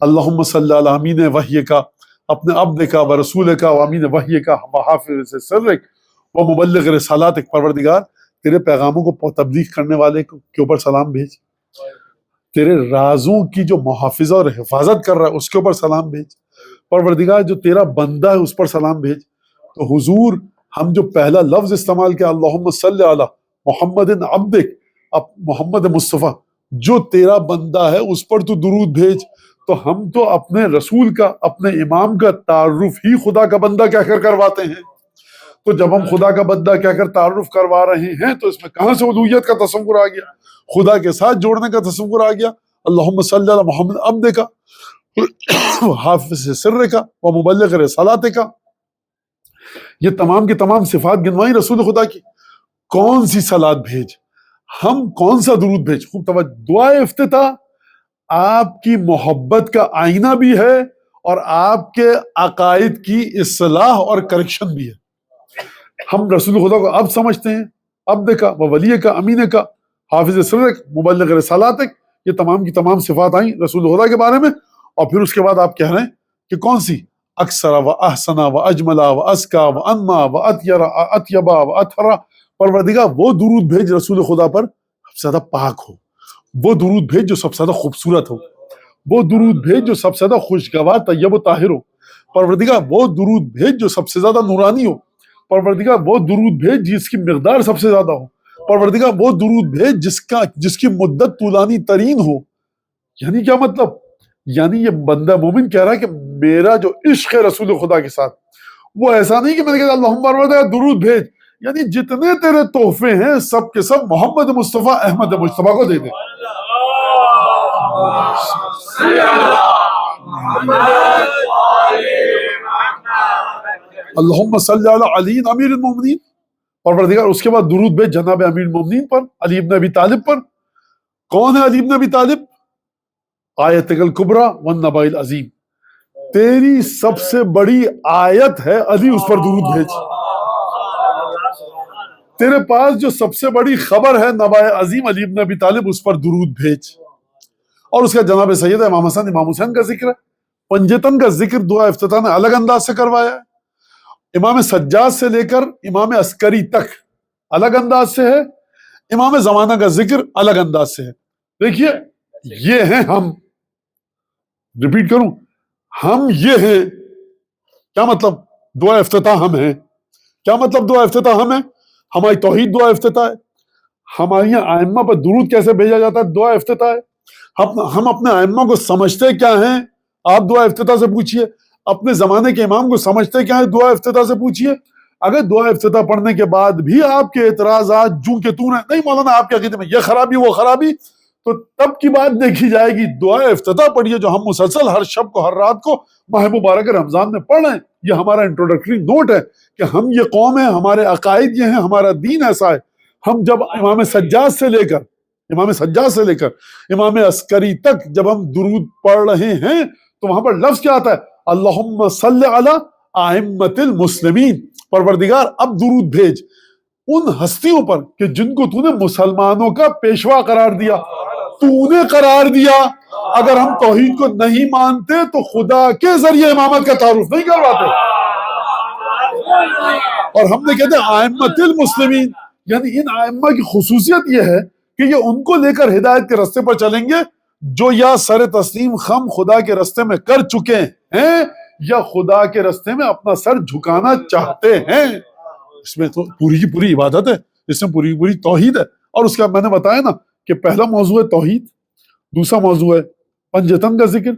اللہم صلی علی امین وحی کا، اپنے عبد کا و رسول کا و امین وحی کا و حافظ سرک و مبلغ رسالاتک، پروردگار تیرے پیغاموں کو تبلیغ کرنے والے کے اوپر سلام بھیج، تیرے رازوں کی جو محافظہ اور حفاظت کر رہا ہے اس کے اوپر سلام بھیج، پروردگار جو تیرا بندہ ہے اس پر سلام بھیج۔ تو حضور ہم جو پہلا لفظ استعمال کیا اللہم صلی علی محمد عبدک، اب محمد مصطفیٰ جو تیرا بندہ ہے اس پر تو درود بھیج، تو ہم تو اپنے رسول کا، اپنے امام کا تعارف ہی خدا کا بندہ کہہ کر کرواتے ہیں، تو جب ہم خدا کا بندہ کہہ کر تعارف کروا رہے ہیں تو اس میں کہاں سے الوہیت کا تصور آ گیا، خدا کے ساتھ جوڑنے کا تصور آ گیا۔ اللہم صلی علی محمد عبد کا حافظ سر کا و مبلغ رسالات کا، یہ تمام کی تمام صفات گنوائی رسول خدا کی۔ کون سی صلات بھیج، ہم کون سا درود بھیج؟ خوب توجہ، دعائے افتتاح آپ کی محبت کا آئینہ بھی ہے اور آپ کے عقائد کی اصلاح اور کریکشن بھی ہے۔ ہم رسول خدا کو اب سمجھتے ہیں عبد کا و ولی کا، امین کا، حافظ سرک، مبلغ رسالاتک، یہ تمام کی تمام صفات آئیں رسول خدا کے بارے میں، اور پھر اس کے بعد آپ کہہ رہے ہیں کہ کون سی؟ اکثر و احسنا و اجملا و ازکا و انما و اطیبا و اطہرا، پروردگار وہ درود بھیج رسول خدا پر سب سے زیادہ پاک ہو، وہ درود بھیج جو سب سے زیادہ خوبصورت ہو، وہ درود بھیج جو سب سے زیادہ خوشگوار طیب و طاہر ہو، پروردگار وہ درود بھیج جو سب سے زیادہ نورانی ہو، پروردگار وہ درود بھیج جس کی مقدار سب سے زیادہ ہو، پروردگار وہ درود بھیج جس کی مدت طولانی ترین ہو۔ یعنی کیا مطلب؟ یعنی یہ بندہ مومن کہہ رہا ہے کہ میرا جو عشق ہے رسول خدا کے ساتھ وہ ایسا نہیں کہ میں نے کہا اللہم پروردگار درود بھیج، یعنی جتنے تیرے تحفے ہیں سب کے سب محمد مصطفیٰ احمد مجتبیٰ کو دے دے۔ اللہم صلی علی علی امیر المومنین، پروردگار اس کے بعد درود بھیج جناب امیر المومنین پر، علی ابن ابی طالب پر۔ کون ہے علی ابن ابی طالب؟ آیت الکبریٰ والنبأ العظیم، تیری سب سے بڑی آیت ہے علی، اس پر درود بھیج۔ تیرے پاس جو سب سے بڑی خبر ہے نبا عظیم علی ابن ابی طالب، اس پر درود بھیج. اور اس کا جناب سید امام حسن امام حسین کا ذکر ہے. پنجتن کا ذکر دعا افتتاح نے الگ انداز سے کروایا ہے. امام سجاد سے لے کر امام عسکری تک الگ انداز سے ہے. امام زمانہ کا ذکر الگ انداز سے ہے. دیکھیے یہ ہیں ہم، ریپیٹ کروں، ہم یہ ہیں. کیا مطلب؟ دعا افتتاح ہم ہیں. کیا مطلب دعا افتتاح ہم ہیں؟ ہماری توحید دعا افتتاح ہے. ہماری ائمہ پر درود کیسے بھیجا جاتا ہے؟ دعا افتتاح ہے. ہم اپنے ائمہ کو سمجھتے کیا ہیں؟ آپ دعا افتتاح سے پوچھئے. اپنے زمانے کے امام کو سمجھتے کیا ہیں؟ دعا افتتاح سے پوچھئے. اگر دعا افتتاح پڑھنے کے بعد بھی آپ کے اعتراضات جو کہ تو نے نہیں مولانا آپ کے عقیدے میں یہ خرابی وہ خرابی، تو تب کی بات دیکھی جائے گی. دعا افتتاح پڑھیے جو ہم مسلسل ہر شب کو ہر رات کو ماہ مبارک رمضان میں پڑھ رہے ہیں. یہ ہمارا انٹروڈکٹری نوٹ ہے کہ ہم یہ قوم ہے، ہمارے عقائد یہ ہیں، ہمارا دین ایسا ہے. ہم جب امام سجاد سے لے کر امام عسکری تک جب ہم درود پڑھ رہے ہیں تو وہاں پر لفظ کیا آتا ہے؟ اللہم صلی علی ائمۃ المسلمین. پروردگار اب درود بھیج ان ہستیوں پر کہ جن کو تو نے مسلمانوں کا پیشوا قرار دیا، تو نے قرار دیا. اگر ہم توحید کو نہیں مانتے تو خدا کے ذریعے امامت کا تعارف نہیں کرواتے. اور ہم نے کہتے ہیں ائمۃ المسلمین، یعنی ان ائمہ کی خصوصیت یہ ہے کہ یہ ان کو لے کر ہدایت کے رستے پر چلیں گے جو یا سر تسلیم خم خدا کے رستے میں کر چکے ہیں یا خدا کے رستے میں اپنا سر جھکانا چاہتے ہیں. اس میں تو پوری کی پوری عبادت ہے، اس میں پوری کی پوری توحید ہے. اور اس کا میں نے بتایا نا کہ پہلا موضوع ہے توحید، دوسرا موضوع ہے پنجتن کا ذکر،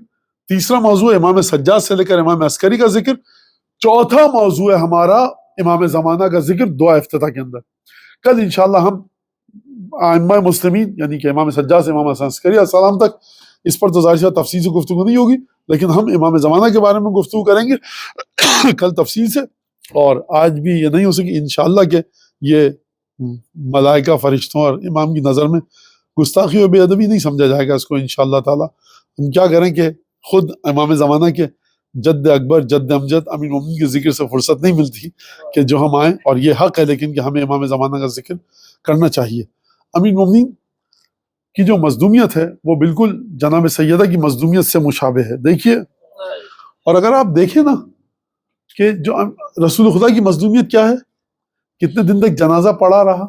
تیسرا موضوع ہے امام سجاد سے لے کر امام عسکری کا ذکر، چوتھا موضوع ہے ہمارا امام زمانہ کا ذکر دعا افتتاح کے اندر. کل انشاءاللہ ہم ائمہ مسلمین یعنی کہ امام سجاد سے امام حسن عسکری علیہ السلام تک، اس پر تو ظاہر سی تفصیل سے گفتگو نہیں ہوگی، لیکن ہم امام زمانہ کے بارے میں گفتگو کریں گے کل تفصیل سے. اور آج بھی یہ نہیں ہو سکی انشاءاللہ کہ یہ ملائکہ فرشتوں اور امام کی نظر میں گستاخی و بے ادبی نہیں سمجھا جائے گا اس کو انشاءاللہ تعالی. ہم کیا کریں کہ خود امام زمانہ کے جد اکبر جد امجد امیر المومنین کے ذکر سے فرصت نہیں ملتی کہ جو ہم آئیں، اور یہ حق ہے لیکن کہ ہمیں امام زمانہ کا ذکر کرنا چاہیے. امیر المومنین کی جو مظلومیت ہے وہ بالکل جناب سیدہ کی مظلومیت سے مشابہ ہے. دیکھیے، اور اگر آپ دیکھیں نا کہ جو رسول خدا کی مظلومیت کیا ہے، کتنے دن تک جنازہ پڑا رہا.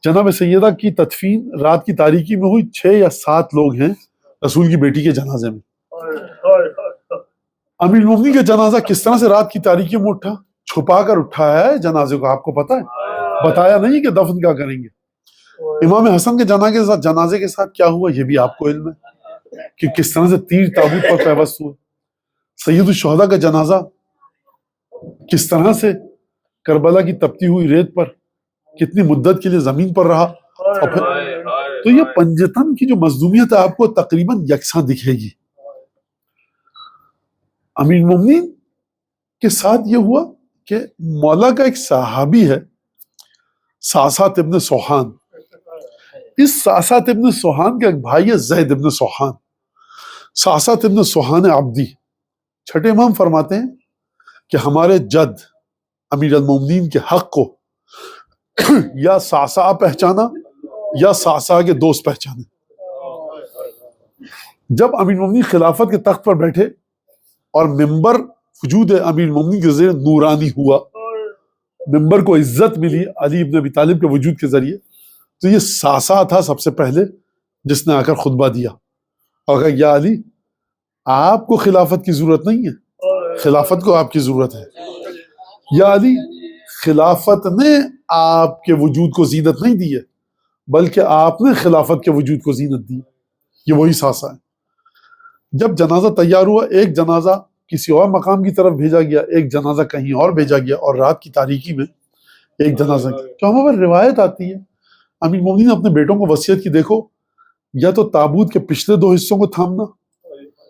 جناب سیدہ کی تدفین رات کی تاریکی میں ہوئی. 6 یا 7 لوگ ہیں رسول کی بیٹی کے جنازے میں. امیر المومنین کا جنازہ کس طرح سے رات کی تاریکی میں اٹھا؟ چھپا کر اٹھایا ہے جنازے کو، آپ کو پتا ہے، بتایا نہیں کہ دفن کیا کریں گے. امام حسن کے جنازے کے ساتھ کیا ہوا یہ بھی آپ کو علم ہے کہ کس طرح سے تیر تابوت پر پیوست ہوئے. سید الشہداء کا جنازہ کس طرح سے کربلا کی تپتی ہوئی ریت پر کتنی مدت کے لیے زمین پر رہا. اور پھر تو یہ پنجتن کی جو مظلومیت ہے آپ کو تقریباً یکساں دکھے گی. امیر المومنین کے ساتھ یہ ہوا کہ مولا کا ایک صحابی ہے ساسات ابن سوحان. اس ساسات ابن سوحان کا ایک بھائی ہے زید ابن سوحان. ساسات ابن سوحان عبدی. چھٹے امام فرماتے ہیں کہ ہمارے جد امیر المومنین کے حق کو یا ساسا پہچانا یا ساسا کے دوست پہچانے. جب امیر المومنین خلافت کے تخت پر بیٹھے اور ممبر وجود امیر المومنین کے ذریعے نورانی ہوا، ممبر کو عزت ملی علی ابن ابی طالب کے وجود کے ذریعے، تو یہ ساسا تھا سب سے پہلے جس نے آ کر خطبہ دیا اور کہا یا علی آپ کو خلافت کی ضرورت نہیں ہے، خلافت کو آپ کی ضرورت ہے. یا علی خلافت نے آپ کے وجود کو زینت نہیں دی ہے بلکہ آپ نے خلافت کے وجود کو زینت دی. یہ وہی ساسا ہے. جب جنازہ تیار ہوا، ایک جنازہ کسی اور مقام کی طرف بھیجا گیا، ایک جنازہ کہیں اور بھیجا گیا، اور رات کی تاریکی میں ایک جنازہ تو ہمیں پر روایت آتی ہے امیر المومنین نے اپنے بیٹوں کو وصیت کی، دیکھو یا تو تابوت کے پچھلے 2 حصوں کو تھامنا،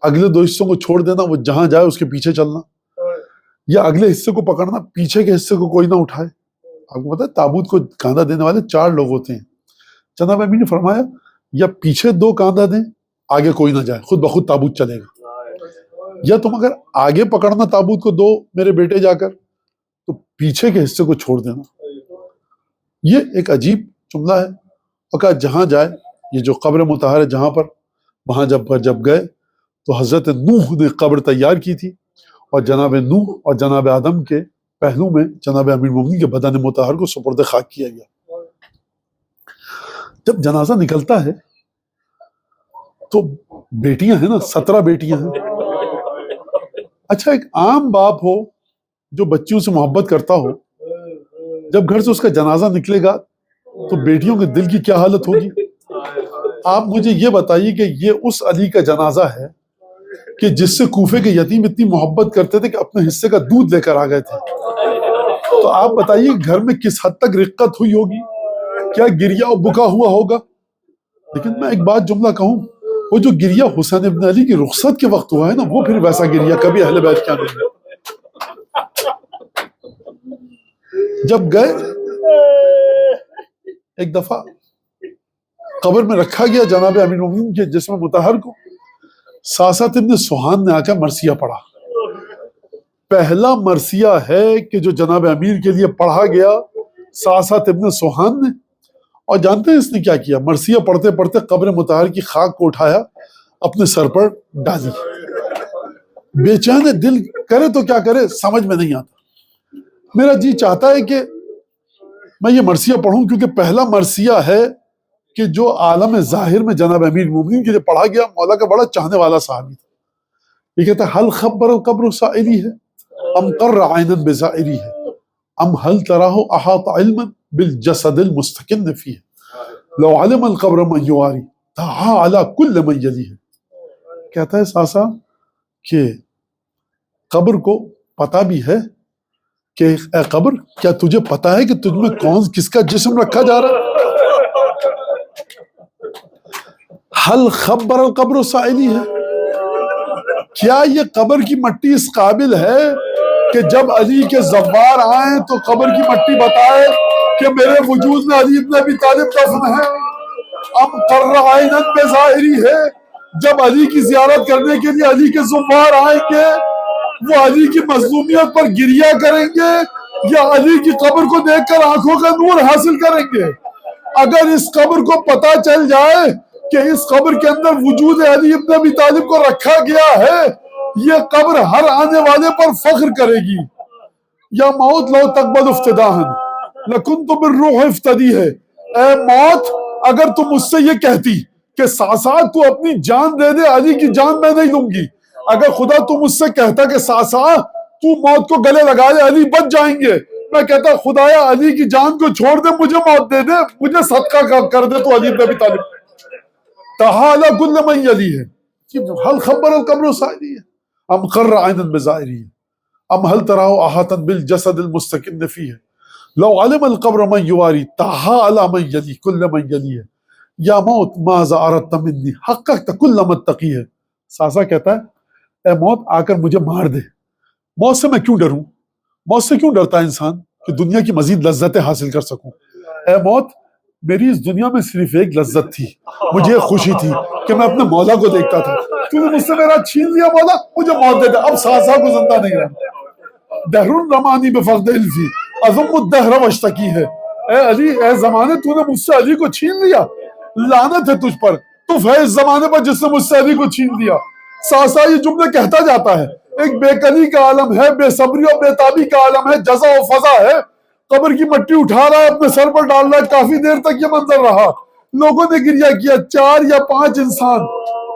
اگلے 2 حصوں کو چھوڑ دینا، وہ جہاں جائے اس کے پیچھے چلنا، یا اگلے حصے کو پکڑنا، پیچھے کے حصے کو کوئی نہ اٹھائے. آپ کو پتا ہے تابوت کو کاندھا دینے والے 4 لوگ ہوتے ہیں. جناب امیر نے فرمایا یا پیچھے 2 کاندھا دیں، آگے کوئی نہ جائے، خود بخود تابوت چلے گا، یا تم اگر آگے پکڑنا تابوت کو 2 میرے بیٹے جا کر تو پیچھے کے حصے کو چھوڑ دینا. یہ ایک عجیب جملہ ہے. اور کہا جہاں جائے، یہ جو قبر مطہر ہے جہاں پر، وہاں جب گئے تو حضرت نوح نے قبر تیار کی تھی، اور جناب نوح اور جناب آدم کے پہلو میں جناب امیر المومنین کے بدن مطہر کو سپرد خاک کیا گیا. جب جنازہ نکلتا ہے تو بیٹیاں ہیں نا، 17 بیٹیاں ہیں. اچھا، ایک عام باپ ہو جو بچیوں سے محبت کرتا ہو، جب گھر سے اس کا جنازہ نکلے گا تو بیٹیوں کے دل کی کیا حالت ہوگی؟ آپ مجھے یہ بتائیے کہ یہ اس علی کا جنازہ ہے کہ جس سے کوفے کے یتیم اتنی محبت کرتے تھے کہ اپنے حصے کا دودھ لے کر آ گئے تھے. تو آپ بتائیے گھر میں کس حد تک رقت ہوئی ہوگی، کیا گریا اور بکا ہوا ہوگا. لیکن میں ایک بات جملہ کہوں، وہ جو گریا حسین ابن علی کی رخصت کے وقت ہوا ہے نا، وہ پھر ویسا گریا کبھی اہل بیت کیا نہیں. جب گئے ایک دفعہ قبر میں رکھا گیا جناب امیر المومنین کے جسم مطہر کو، ساسات ابن سوہان نے آ کر مرثیہ پڑھا. پہلا مرثیہ ہے کہ جو جناب امیر کے لیے پڑھا گیا ساسات ابن سوہان نے. اور جانتے ہیں اس نے کیا کیا؟ مرثیہ پڑھتے پڑھتے قبر مطہر کی خاک کو اٹھایا، اپنے سر پر ڈالی. بے چین دل کرے تو کیا کرے سمجھ میں نہیں آتا. میرا جی چاہتا ہے کہ میں یہ مرثیہ پڑھوں، کیونکہ پہلا مرثیہ ہے کہ جو عالم ظاہر میں جناب امیر المومنین کے لیے پڑھا گیا. مولا کا بڑا چاہنے والا صحابی تھا. یہ کہتا ہے حل خبر القبر سائری ہے ام قر عینا بزائری ہے ام حل تراہ احاط علما بالجسد المستکن فیہ لو علم القبر من یواری دعا علی کل من یلیہ. کہتا ہے ساسا کہ قبر کو پتہ بھی ہے کہ اے قبر، کیا تجھے پتا ہے کہ تجھ میں کس کا جسم رکھا جا رہا ہے؟ حل خبر القبر سائلی ہے، کیا یہ قبر کی مٹی اس قابل ہے کہ جب علی کے زوار آئیں تو قبر کی مٹی بتائے کہ میرے وجود میں علی ابن ابی طالب دفن ہے؟ ام قر عینا بظاہری ہے، جب علی کی زیارت کرنے کے لیے علی کے زوار آئیں گے وہ علی کی مظلومیت پر گریہ کریں گے یا علی کی قبر کو دیکھ کر آنکھوں کا نور حاصل کریں گے؟ اگر اس قبر کو پتہ چل جائے کہ اس قبر کے اندر وجود علی ابن ابی طالب کو رکھا گیا ہے، یہ قبر ہر آنے والے پر فخر کرے گی. یا موت لو تقبل افتداہن لکنت بالروح افتدی ہے. اے موت، اگر تم مجھ سے یہ کہتی کہ ساسا تو اپنی جان دے دے، علی کی جان میں نہیں لوں گی. اگر خدا تم مجھ سے کہتا کہ ساسا تو موت کو گلے لگا دے، علی بچ جائیں گے، میں کہتا خدایا علی کی جان کو چھوڑ دے، مجھے موت دے دے، مجھے صدقہ کر دے تو علی ابن ابی طالب. تعالی کل من یلی ہے. حل خبر القبر سائری ہے ام قر عینا بظاہری ہے ام حل تراہ احاطا بالجسد المستکن فیہ لو علم القبر من یواری تعالی من یلی کل من یلی ہے. یا موت ماذا اردت منی حققت کل متقی ہے. ساسا کہتا ہے اے موت آ کر مجھے مار دے. موت سے میں کیوں ڈروں؟ موت سے کیوں ڈرتا ہے انسان؟ کہ دنیا کی مزید لذتیں حاصل کر سکوں. اے موت، میری اس دنیا میں صرف ایک لذت تھی، مجھے خوشی تھی کہ میں اپنے مولا کو دیکھتا تھا. تو نے مجھ سے میرا چھین لیا مولا، مجھے موت دے دے، اب ساسا کو زندہ نہیں رہنا. دہر رمانی بفقد الفی اضم الدہر واشتکی ہے. اے علی، اے زمانے، تو نے مجھ سے علی کو چھین لیا، لعنت ہے تجھ پر، تو ہے اس زمانے پر جس نے مجھ سے علی کو چھین لیا. ساسا یہ جملے کہتا جاتا ہے. ایک بے کلی کا عالم ہے، بے صبری اور بے تابی کا عالم ہے، جزا و فضا ہے. قبر کی مٹی اٹھا رہا ہے، اپنے سر پر ڈال رہا ہے. کافی دیر تک یہ منظر رہا. لوگوں نے گریہ کیا. 4 یا 5 انسان.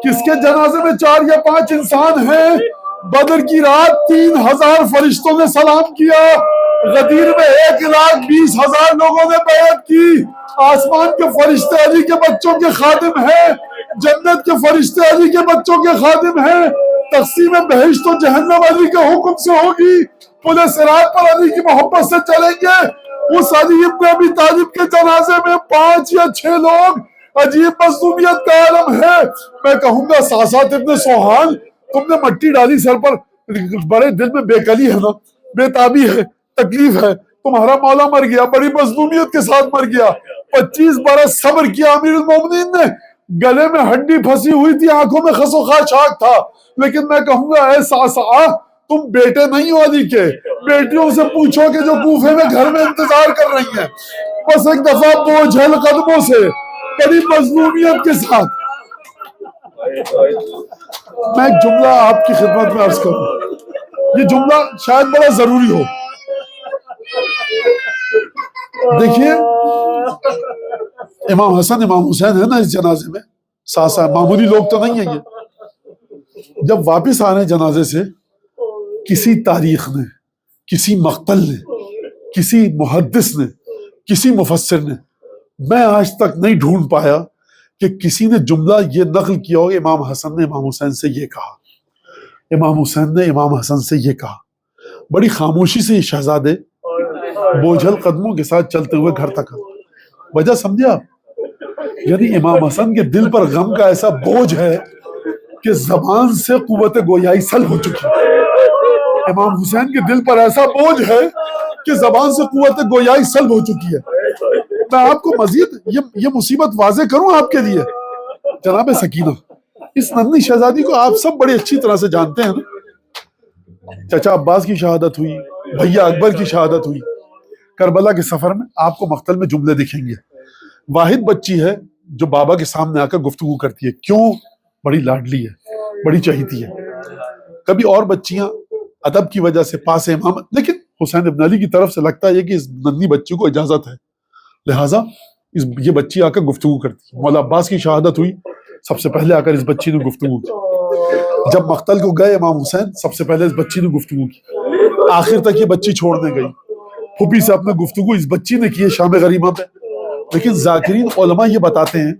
کس کے جنازے میں 4 یا 5 انسان ہیں؟ بدر کی رات 3000 فرشتوں نے سلام کیا. غدیر میں 1,20,000 لوگوں نے بیعت کی. آسمان کے فرشتے علی کے بچوں کے خادم ہیں، جنت کے فرشتے علی کے بچوں کے خادم ہیں. تقسیم بہشت و جہنم علی کے حکم سے ہوگی. پل صراط پر علی کی محبت سے چلیں گے. اس علی ابن ابی طالب کے جنازے میں 5 یا 6 لوگ. عجیب مظلومیت کا عالم ہے. میں کہوں گا ساسات ابن سوہان، تم نے مٹی ڈالی سر پر، بڑے دل میں بے کلی ہے نا، بے تابی ہے، تکلیف ہے. تمہارا مولا مر گیا، بڑی مظلومیت کے ساتھ مر گیا. 25 برس صبر کیا امیر المومنین نے. گلے میں ہڈی پھنسی ہوئی تھی، آنکھوں میں خس و خاشاک تھا. لیکن میں کہوں گا اے ساسا، تم بیٹے نہیں ہو علی کے. بیٹیوں سے پوچھو کہ جو کوفے میں گھر میں انتظار کر رہی ہیں. بس ایک دفعہ بوجھل قدموں سے بڑی مظلومیت کے ساتھ میں ایک جملہ آپ کی خدمت میں عرض کروں. یہ جملہ شاید بڑا ضروری ہو. دیکھیے امام حسن امام حسین ہے نا اس جنازے میں، ساسا معمولی لوگ تو نہیں ہیں یہ. جب واپس آ رہے ہیں جنازے سے، کسی تاریخ نے، کسی مقتل نے، کسی محدث نے، کسی مفسر نے، میں آج تک نہیں ڈھونڈ پایا کہ کسی نے جملہ یہ نقل کیا ہو امام حسن نے امام حسین سے یہ کہا، امام حسین نے امام حسن سے یہ کہا. بڑی خاموشی سے یہ شہزادے بوجھل قدموں کے ساتھ چلتے ہوئے گھر تک. وجہ سمجھے آپ؟ یعنی امام حسن کے دل پر غم کا ایسا بوجھ ہے کہ زبان سے قوت گویائی سلب ہو چکی ہے. امام حسین کے دل پر ایسا بوجھ ہے کہ زبان سے قوت گویائی سلب ہو چکی ہے. میں آپ کو مزید یہ مصیبت واضح کروں آپ کے لیے. جناب سکینہ، اس ننھی شہزادی کو آپ سب بڑی اچھی طرح سے جانتے ہیں نا. چچا عباس کی شہادت ہوئی، بھیا اکبر کی شہادت ہوئی. کربلا کے سفر میں آپ کو مقتل میں جملے دکھیں گے. واحد بچی ہے جو بابا کے سامنے آ کر گفتگو کرتی ہے. کیوں؟ بڑی لاڈلی ہے، بڑی چہیتی ہے. کبھی اور بچیاں ادب کی وجہ سے پاس امامت، لیکن حسین ابن علی کی طرف سے لگتا ہے کہ اس ننھی بچی کو اجازت ہے، لہٰذا یہ بچی آ کر گفتگو کرتی ہے. مولا عباس کی شہادت ہوئی، سب سے پہلے آ کر اس بچی نے گفتگو کی. جب مقتل کو گئے امام حسین، سب سے پہلے اس بچی نے گفتگو کی. آخر تک یہ بچی چھوڑنے گئی. پھوپھی سے اپنے گفتگو اس بچی نے کی ہے شام غریبہ پہ. لیکن ذاکرین علماء یہ بتاتے ہیں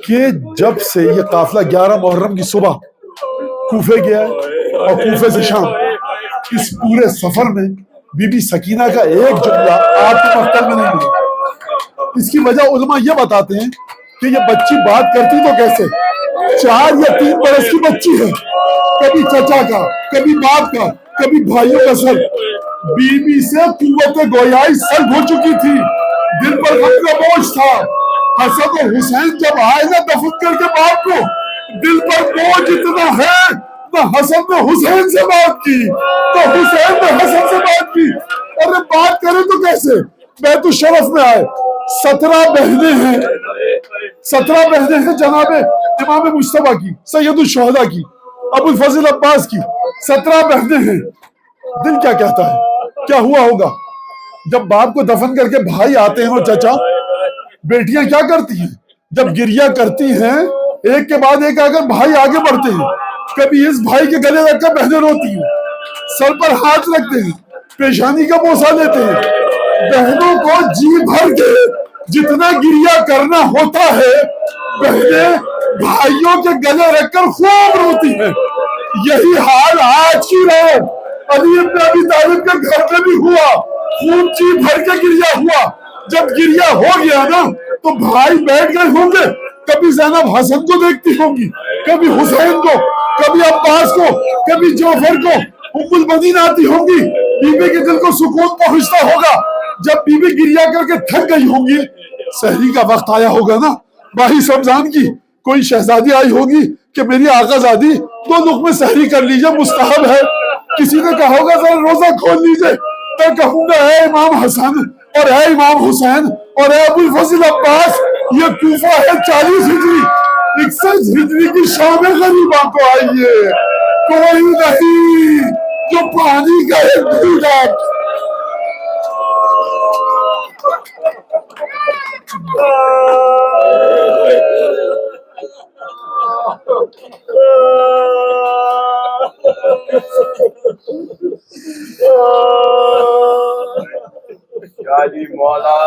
کہ جب سے یہ قافلہ 11 محرم کی صبح کوفے گیا ہے اور کوفے سے شام، اس پورے سفر میں بی بی سکینہ کا ایک جملہ آپ کے مقتل میں نہیں ملا. اس کی وجہ علماء یہ بتاتے ہیں کہ یہ بچی بات کرتی تو کیسے؟ 4 یا 3 برس کی بچی ہے، کبھی چچا کا، کبھی باپ کا، کبھی بھائیوں کا سر. بی بی سے قوت گویائی سلب ہو چکی تھی، دل پر غم کا بوجھ تھا. حسن و حسین جب آئے نا دفن کر کے باپ کو، دل پر بوجھ اتنا ہے نہ حسن نے حسین سے بات کی تو حسین نے حسن سے بات کی. ارے بات کرے تو کیسے؟ بیت الشرف میں آئے، 17 بہنیں ہیں، 17 بہنیں ہیں جناب امام مجتبیٰ کی، سید الشہداء کی، ابو الفضل عباس کی. 17 بہنیں ہیں. دل کیا کہتا ہے؟ کیا ہوا ہوگا جب باپ کو دفن کر کے بھائی آتے ہیں اور چچا؟ بیٹیاں کیا کرتی ہیں جب گریہ کرتی ہیں؟ ایک کے بعد ایک آ کر بھائی آگے بڑھتے ہیں. کبھی اس بھائی کے گلے رکھ کر بہنیں روتی ہیں، سر پر ہاتھ رکھتے ہیں، پیشانی کا بوسہ لیتے ہیں. بہنوں کو جی بھر کے جتنا گریہ کرنا ہوتا ہے، بہنیں بھائیوں کے گلے رکھ کر خوب روتی ہیں. یہی حال آج کی رات علی ابن ابی طالب کے گھر میں بھی ہوا. خوب جی بھر کے گریہ ہوا. جب گریہ ہو گیا نا تو بھائی بیٹھ گئے ہوں گے، کبھی زینب حسن کو دیکھتی ہوں گی، کبھی حسین کو، کبھی عباس کو، کبھی جعفر کو. ام البنین آتی ہوں گی، بیوی کے دل کو سکون پہنچتا ہوگا. جب بیوی گریہ کر کے تھک گئی ہوں گی، سحری کا وقت آیا ہوگا نا، باہی رمضان کی کوئی شہزادی آئی ہوگی کہ میری آقا زادی 2 لقمے سحری کر لیجئے، مستحب ہے. کسی نے کہا ہوگا ذرا روزہ کھول لیجئے. میں کہوں گا اے امام حسن اور اے امام حسین اور اے ابو الفضل عباس، یہ کوفہ ہے 40 ہجری، 61 ہجری کی شام غریبہ کو آئیے. کوئی نہیں جو پانی کا ایک بوند یا جی مولا